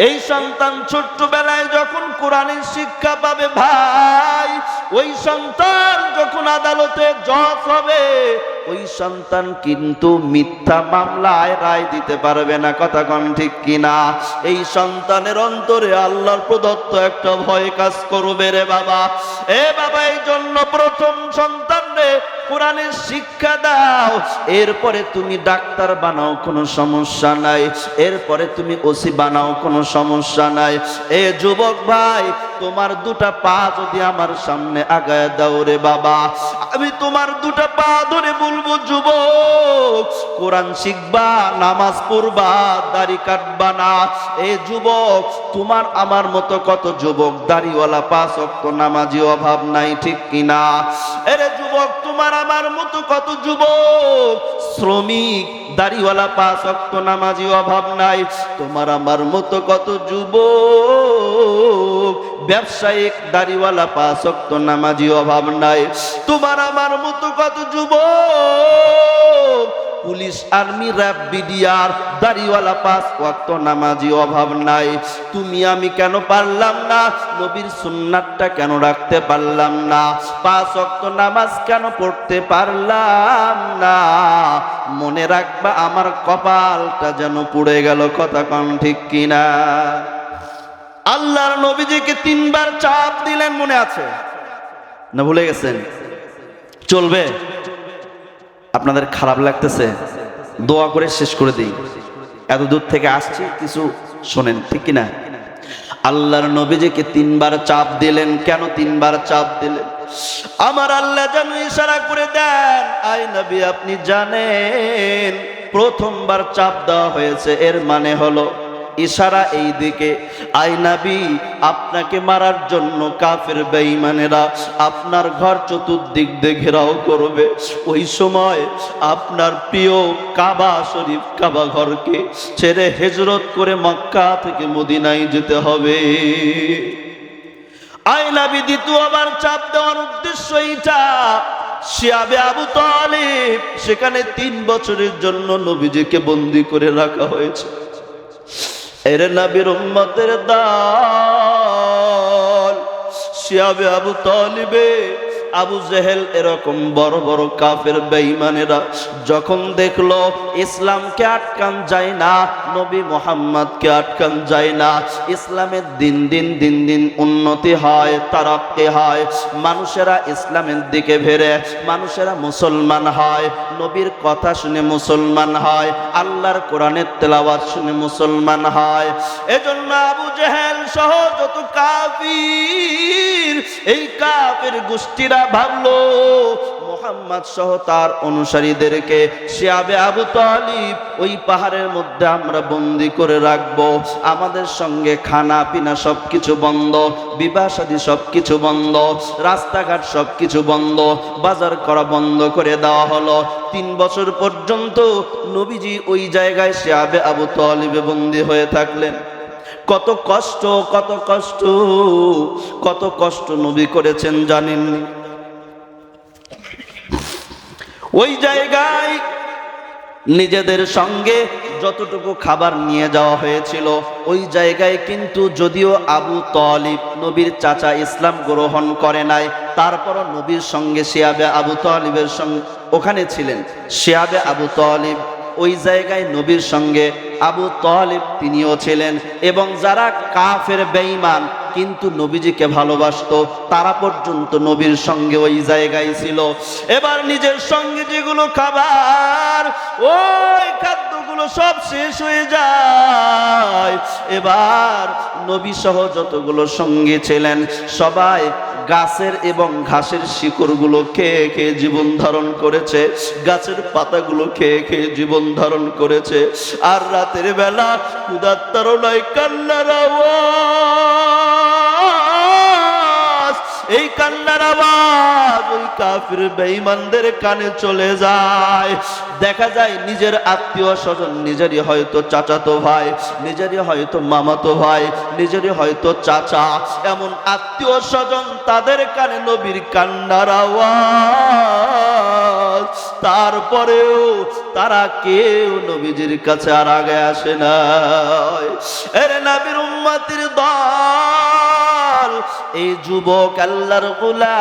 এই সন্তান ছোট্টবেলায় যখন কোরআনের শিক্ষা পাবে ভাই, ওই সন্তান যখন আদালতে জজ হবে, ওই সন্তান কিন্তু মিথ্যা মামলায় রায় দিতে পারবে না। কথা কন ঠিক কিনা? এই সন্তানের অন্তরে আল্লাহর প্রদত্ত একটা ভয় কাজ করবে রে বাবা। এ বাবা, এই জন্য প্রথম সন্তানরে কোরআনের শিক্ষা দাও, এরপরে তুমি ডাক্তার বানাও, কোনো সমস্যা নাই, এরপরে তুমি ওসি বানাও, কোনো সমস্যা নাই। এ যুবক ভাই, তোমার দুটা পা যদি আমার সামনে আগায় দাও রে বাবা, আমি তোমার দুটা পা ধরে বলবো, যুবক কোরআন শিখবা, নামাজ পড়বা, দাড়ি কাটবা না। এ যুবক, তোমার আমার মতো কত যুবক দাড়িওয়ালা, 5 ওয়াক্ত নামাজি, অভাব নাই, ঠিক কিনা? এরে যুবক, তোমার আমার মতো কত যুবক শ্রমিক দাড়িওয়ালা, 5 ওয়াক্ত নামাজি, অভাব নাই। তোমার আমার মতো কত যুবক ব্যবসায়িক দাড়িওয়ালা, 5 ওয়াক্ত নামাজি, অভাব নাই। তোমার আমার মতো কত যুবক পুলিশ, আর্মি, র্যাব, বিডিআর, দাড়িওয়ালা, 5 ওয়াক্ত নামাজি অভাব নাই। তুমি আমি কেন পারলাম না? নবীর সুন্নাতটা কেন রাখতে পারলাম না? 5 ওয়াক্ত নামাজ কেন পড়তে পারলাম না? মনে রাখবা, আমার কপালটা যেন পুড়ে গেল। কথা কোন ঠিক কিনা? আল্লাহর নবীজিকে 3 বার চাপ দিলেন, মনে আছে না? ভুলে গেছেন? চলবে? আপনাদের খারাপ লাগতেছে? দোয়া করে শেষ করে দিই। এত দূর থেকে আসছি, কিছু শোনেন, ঠিক কিনা? আল্লাহর নবীজিকে 3 বার চাপ দিলেন। কেন 3 বার চাপ দিলেন? আমার আল্লাহ যেন ইশারা করে দেন, আয় নবী আপনি জানেন, প্রথমবার চাপ দেওয়া হয়েছে, এর মানে হলো ইশারা এই দিকে, আয় নবী আপনাকে মারার জন্য কাফের বেঈমানেরা আপনার ঘর চতুর্দিক দিয়ে ঘেরাও করবে। ওই সময় আপনার প্রিয় কাবা শরীফ, কাবা ঘরকে ছেড়ে হিজরত করে মক্কা থেকে মদিনায় যেতে হবে। আয় নবী দ্বিতীয়বার চাপ দেওয়ার উদ্দেশ্য এইটা, শিয়াবে আবু তালিব সেখানে 3 বছরের জন্য নবীজিকে বন্দী করে রাখা হয়েছে। এর নবীর উম্মতের দল শিয়াবে আবু তালিবে, আবু জেহেল, এরকম বড় বড় কাফের বেঈমানেরা যখন দেখলো ইসলামকে আটকান যায় না, নবী মুহাম্মদকে আটকান যায় না, ইসলামের দিন দিন উন্নতি হয়, তারাক্কি হয়, মানুষেরা ইসলামের দিকে ভেরে মানুষেরা মুসলমান হয়, নবীর কথা শুনে মুসলমান হয়, আল্লাহর কোরআনের তেলাওয়াত শুনে মুসলমান হয়। এজন্য আবু জেহেল সহ যত কাফির, এই কাফের গোষ্ঠীরা ভাবলো মুহাম্মদ সহ তার অনুসারীদেরকে শিয়াবে আবু তালিব ওই পাহাড়ের মধ্যে আমরা বন্দী করে রাখবো, আমাদের সঙ্গে খানা পিনা সবকিছু বন্ধ, বিবাহ শাদী সবকিছু বন্ধ, রাস্তাঘাট সবকিছু বন্ধ, বাজার করা বন্ধ করে দেওয়া হলো। 3 বছর পর্যন্ত নবীজি ওই জায়গায় শিয়াবে আবু তালিবে বন্দী হয়ে থাকলেন। কত কষ্ট, কত কষ্ট, কত কষ্ট নবী করেছেন জানেননি? ওই জায়গায় নিজেদের সঙ্গে যতটুকু খাবার নিয়ে যাওয়া হয়েছিল, ওই জায়গায় কিন্তু যদিও আবু তালিব নবীর চাচা ইসলাম গ্রহণ করে নাই, তারপরও নবীর সঙ্গে শিয়াবে আবু তালিবের সঙ্গে ওখানে ছিলেন। শিয়াবে আবু তালিব ওই জায়গায় নবীর সঙ্গে, আবু তালিব তিনিও ছিলেন, এবং যারা কাফের বেঈমান কিন্তু নবীজিকে ভালোবাসতো তারা পর্যন্ত নবীর সঙ্গে ওই জায়গায় ছিল। এবার নিজের সঙ্গে যেগুলো খাবার, ওই খাদ্যগুলো সব শেষ হয়ে যায়। এবার নবী সহ যতগুলো সঙ্গী ছিলেন সবাই গাছের এবং ঘাসের শিকড়গুলো খেয়ে খেয়ে জীবন ধারণ করেছে, গাছের পাতাগুলো খেয়ে খেয়ে জীবন ধারণ করেছে। আর রাতের বেলা ক্ষুধার তাড়নায় কান্নার আওয়াজ, এই কান্নার আওয়াজ ওই কাফির বেঈমানদের কানে চলে যায়। দেখা যায় নিজের আত্মীয় স্বজন, নিজেরই হয়তো চাচাতো ভাই, নিজেরই হয়তো মামাতো ভাই, নিজেরই হয়তো চাচা, এমন আত্মীয় স্বজন, তাদের কানে নবীর কান্নার আওয়াজ। তারপরেও তারা কেউ নবীজির কাছে আর আগে আসে না। এর নবীর উম্মতের দল, এই যুবক আল্লাহর গোলাম,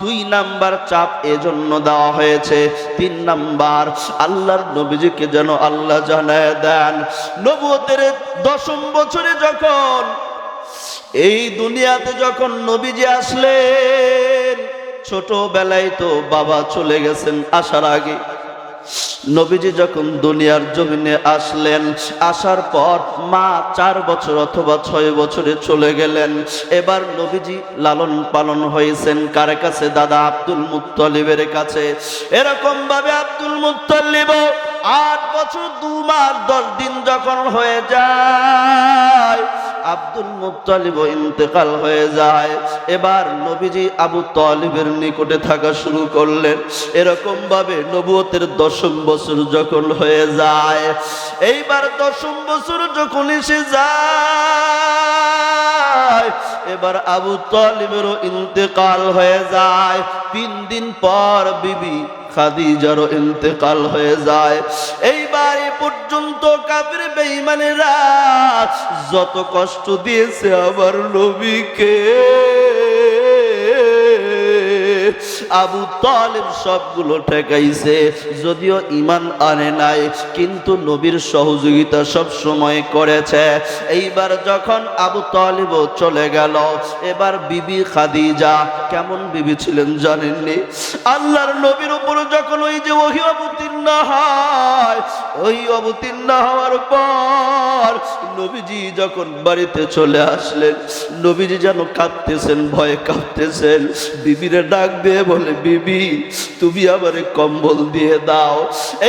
2 নাম্বার চাপ এজন্য দেওয়া হয়েছে। 3 নাম্বার, আল্লাহর নবীজিকে যেন আল্লাহ জানায় দেন নবুয়তের 10ম বছরে যখন এই দুনিয়াতে যখন নবীজি আসলেন, ছোটবেলায় তো বাবা চলে গেছেন আসার আগে। নবীজি যখন দুনিয়ার জমিনে আসলেন, আসার পর মা 4 বছর অথবা 6 বছরে চলে গেলেন। এবার নবীজি লালন পালন হয়েছেন কার কাছে? দাদা আব্দুল মুত্তালিবের কাছে। এরকম ভাবে আব্দুল মুত্তালিব 8 বছর 2 মাস 10 দিন যখন হয়ে যায়, আব্দুল মুত্তালিব ইন্তেকাল হয়ে যায়। এবার নবীজি আবু তালিবের নিকটে থাকা শুরু করলেন। এরকম ভাবে নবুয়তের 10ম বছর যখন হয়ে যায়, এইবার 10ম বছর যখন এসে যায়, এবার আবু তালিবেরও ইন্তেকাল হয়ে যায়। 3 দিন পর বিবি খাদিজারও ইন্তেকাল হয়ে যায়। এইবার এ পর্যন্ত কাফির বেঈমানেরা যত কষ্ট দিয়েছে আমার নবীকে, আবু তালেব সবগুলো ঠেকাইছে। যদিও ঈমান আনে নাই, কিন্তু নবীর সহযোগিতা সব সময় করেছে। এইবার যখন আবু তালেবও চলে গেল, এবার বিবি খাদিজা কেমন বিবি ছিলেন জানেননি? আল্লাহর নবীর উপর যখন ওই যে ওহী অবতীর্ণ হয়, ওই অবতীর্ণ হওয়ার পর নবীজি যখন বাড়িতে চলে আসলেন, নবীজি যেন কাঁদতেছেন, ভয়ে কাঁদতেছেন। বিবিরে ডাক দিয়ে বলে, বিবি তুমি আমারে কম্বল দিয়ে দাও।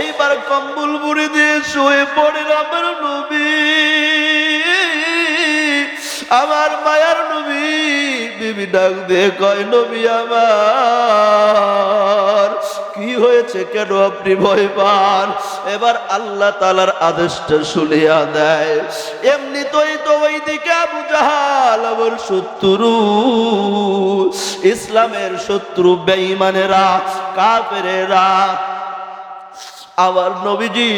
এইবার কম্বল মুড়ি দিয়ে শুয়ে পড়েন আমার নবী, আমার মায়ার নবী। বিবি ডাক দিয়ে কয়, নবী আমার কি হয়েছে, কেন আপনি ভয় পান? এবার আল্লাহ তাআলার আদেশটা শুনিয়া দেয়। এমনিতেই তো ওইদিকে আবু জাহাল আমার শত্রু, ইসলামের শত্রু বেঈমানেরা, কাফেরেরা। আমার নবীজি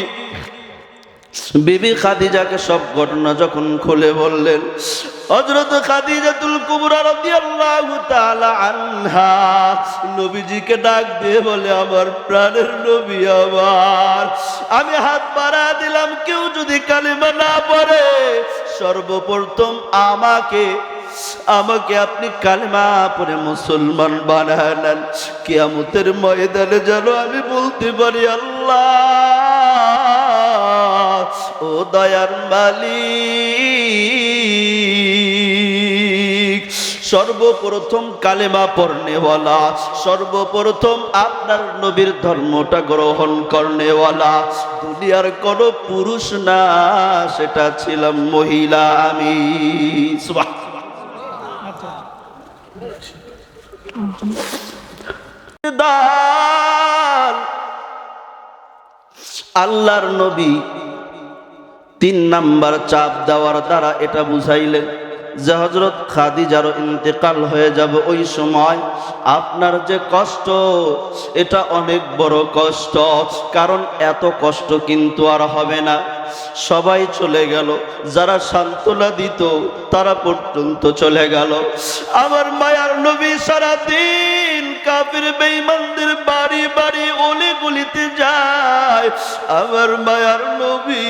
বিবি খাদিজাকে সব ঘটনা যখন খুলে বললেন, হযরত খাদিজাতুল কুবরা রাদিয়াল্লাহু তাআলা আনহা নবীজিকে ডাক দিয়ে বলে, আমার প্রাণের নবী আমার, আমি হাত বাড়া দিলাম, কেউ যদি কালিমা না পড়ে সর্বপ্রথম আমাকে আপনি কালিমা পড়ে মুসলমান বানায় নেন। কিয়ামতের ময়দানে যেন আমি বলতে পারি, আল্লাহ ও দয়ার মালিক, সর্বপ্রথম কালেমা পড়নেওয়ালা, সর্বপ্রথম আপনার নবীর ধর্মটা গ্রহণ করনেওয়ালা দুনিয়ার কোন পুরুষ না, সেটা ছিলাম মহিলা আমি। আল্লাহর নবী 3 নাম্বার চাপ দেওয়ার দ্বারা এটা বুঝাইলেন যে হযরত খাদিজার ইন্তেকাল হয়ে যাবে ওই সময় আপনার যে কষ্ট, এটা অনেক বড় কষ্ট। কারণ এত কষ্ট কিন্তু আর হবে না। সবাই চলে গেল, যারা সান্ত্বনা দিত তারা পর্যন্ত চলে গেল। আমার মায়ার নবী সারাদিন কাফির বেঈমানদের বাড়ি বাড়ি অলি গলিতে যায়। আমার মায়ার নবী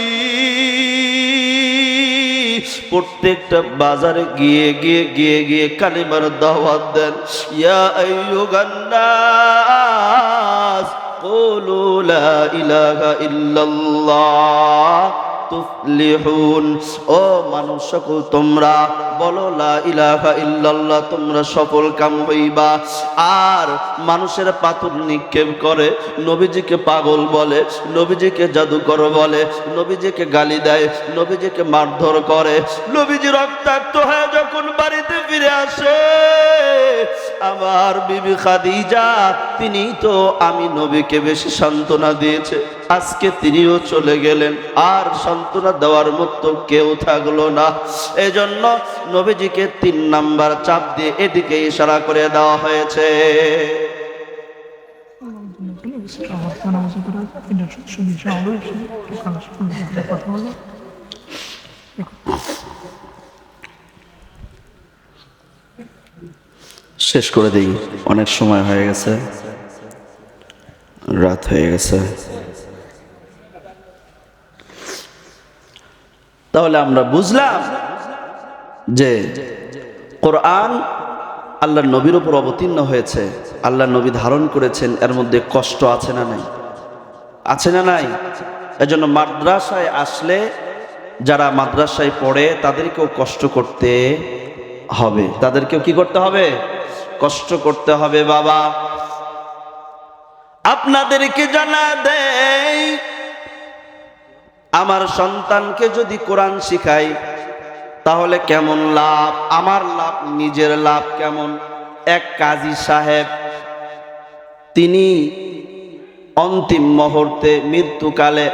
প্রত্যেকটা বাজারে গিয়ে গিয়ে গিয়ে গিয়ে কালিমার দাওয়াত দেন। ইয়া আইয়ুহান নাস কুলু লা ইলাহা ইল্লাল্লাহ তুফলিহুন। ও মানুষ সকল, তোমরা বলো লা ইলাহা ইল্লাল্লাহ, তোমরা সফল কাম হইবা। আর মানুষের পাথর নিক্ষেপ করে, নবীজিকে পাগল বলে, নবীজিকে জাদুকর বলে, নবীজিকে গালি দেয়, নবীজিকে মারধর করে। নবীজি রক্তাক্ত হয়ে যখন বাড়িতে ফিরে আসে, আমার বিবি খাদিজা তিনি তো আমি নবীকে বেশি সান্ত্বনা দিয়েছে, আজকে তিনিও চলে গেলেন, আর সান্ত্বনা দেওয়ার মতো কেউ থাকলো না। এজন্য নবীজিকে 3 নাম্বার চাপ দিয়ে এদিকে ইশারা করে দেওয়া হয়েছে। শেষ করে দিই, অনেক সময় হয়ে গেছে, রাত হয়ে গেছে। তাহলে আমরা বুঝলাম যে কোরআন আল্লাহর নবীর উপর অবতীর্ণ হয়েছে, আল্লাহর নবী ধারণ করেছেন, এর মধ্যে কষ্ট আছে না নাই? আছে না নাই? এজন্য মাদ্রাসায় আসলে যারা মাদ্রাসায় পড়ে তাদেরকেও কষ্ট করতে হবে, তাদেরকেও কি করতে হবে? কষ্ট করতে হবে। বাবা আপনাদেরকে জানা দেই, আমার সন্তানকে যদি কোরআন শিখাই তাহলে কেমন লাভ, আমার লাভ, নিজের লাভ কেমন। এক কাজী সাহেব তিনি অন্তিম মুহূর্তে মৃত্যুকালে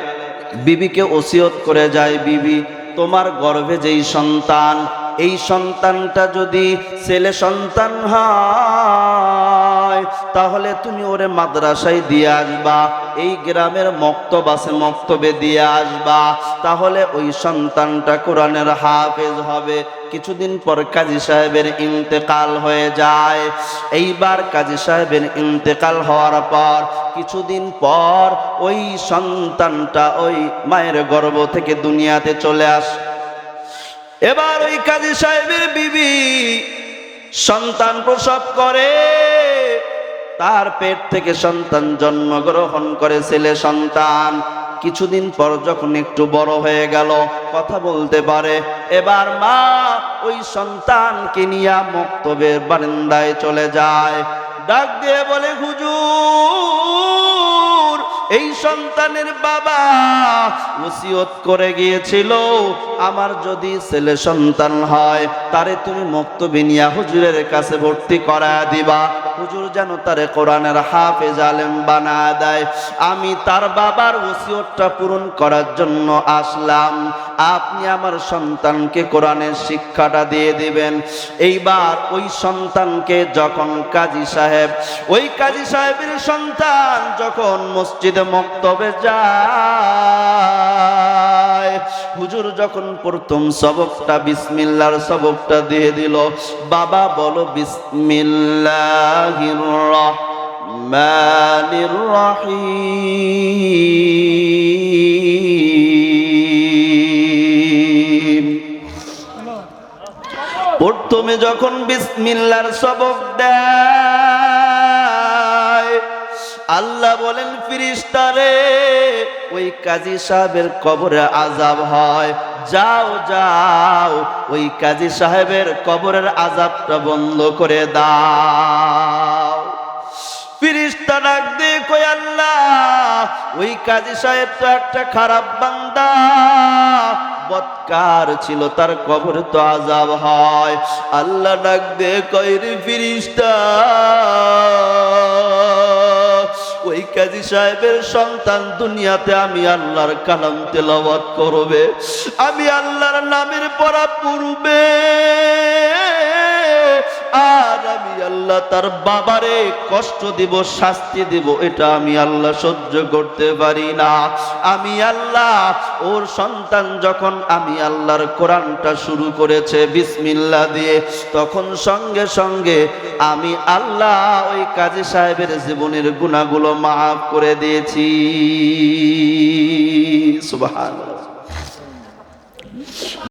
বিবিকে ওসিয়ত করে যায়, বিবি তোমার গর্ভে যেই সন্তান, এই সন্তানটা যদি ছেলে সন্তান হয় তাহলে তুমি ওরে মাদ্রাসায় দিয়ে আসবা, এই গ্রামের মক্তব আছে মক্তবে দিয়ে আসবা, তাহলে ওই সন্তানটা কোরআনের হাফেজ হবে। কিছুদিন পর কাজী সাহেবের ইন্তেকাল হয়ে যায়। এইবার কাজী সাহেবের ইন্তেকাল হওয়ার পর কিছুদিন পর ওই সন্তানটা ওই মায়ের গর্ভ থেকে দুনিয়াতে চলে আসে। এবার ওই কাজী সাহেবের বিবি সন্তান প্রসব করে, তার পেট থেকে সন্তান জন্মগ্রহণ করে, ছেলে সন্তান। কিছুদিন পর যখন একটু বড় হয়ে গেল, কথা বলতে পারে, এবার মা ওই সন্তানকে নিয়ে মক্তবের বারান্দায় চলে যায়। ডাক দিয়ে বলে, হুজুর, এই সন্তানের বাবা ওসিয়ত করে গিয়েছিল, আমার যদি ছেলে সন্তান হয় তারে তুমি মক্তবে নিয়া হুজুরের কাছে ভর্তি করায়া দিবা, হুজুর যেন তারে কোরআনের হাফেজ আলেম বানায় দেয়। আমি তার বাবার ওসিয়তটা পূরণ করার জন্য আসলাম, আপনি আমার সন্তানকে কোরআনের শিক্ষাটা দিয়ে দিবেন। এইবার ওই সন্তানকে যখন কাজী সাহেব, ওই কাজী সাহেবের সন্তান যখন মসজিদে মক্তবে যায়, হুজুর যখন প্রথম সবকটা বিসমিল্লাহর সবকটা দিয়ে দিল, বাবা বলো বিসমিল্লাহির রহমানির রহিম। প্রথমে যখন বিসমিল্লাহর সবক দেয়, আল্লাহ বলেন, ফেরেশতারে ওই কাজী সাহেবের কবরে আযাব হয়, যাও যাও ওই কাজী সাহেবের কবরের আযাবটা বন্ধ করে দাও। ফেরেশতা ডাক দিয়ে কই, আল্লাহ ওই কাজী সাহেব তো একটা খারাপ বান্দা, বদকার ছিল, তার কবরে তো আযাব হয়। আল্লাহ ডাক দিয়ে কই, রে ফেরেশতা, ওই কাজী সাহেবের সন্তান দুনিয়াতে আমি আল্লাহর কালাম তেলাওয়াত করবে, আমি আল্লাহর নামের পড়া পড়বে, আর আমি আল্লাহ তার বাবারে কষ্ট দিব, শাস্তি দিব, এটা আমি আল্লাহ সহ্য করতে পারি না। আমি আল্লাহ ওর সন্তান যখন আমি আল্লাহর কোরআনটা শুরু করেছে বিসমিল্লাহ দিয়ে, তখন সঙ্গে সঙ্গে আমি আল্লাহ ওই কাজী সাহেবের জীবনের গুনাহগুলো মাফ করে দিয়েছি। সুবহানাল্লাহ।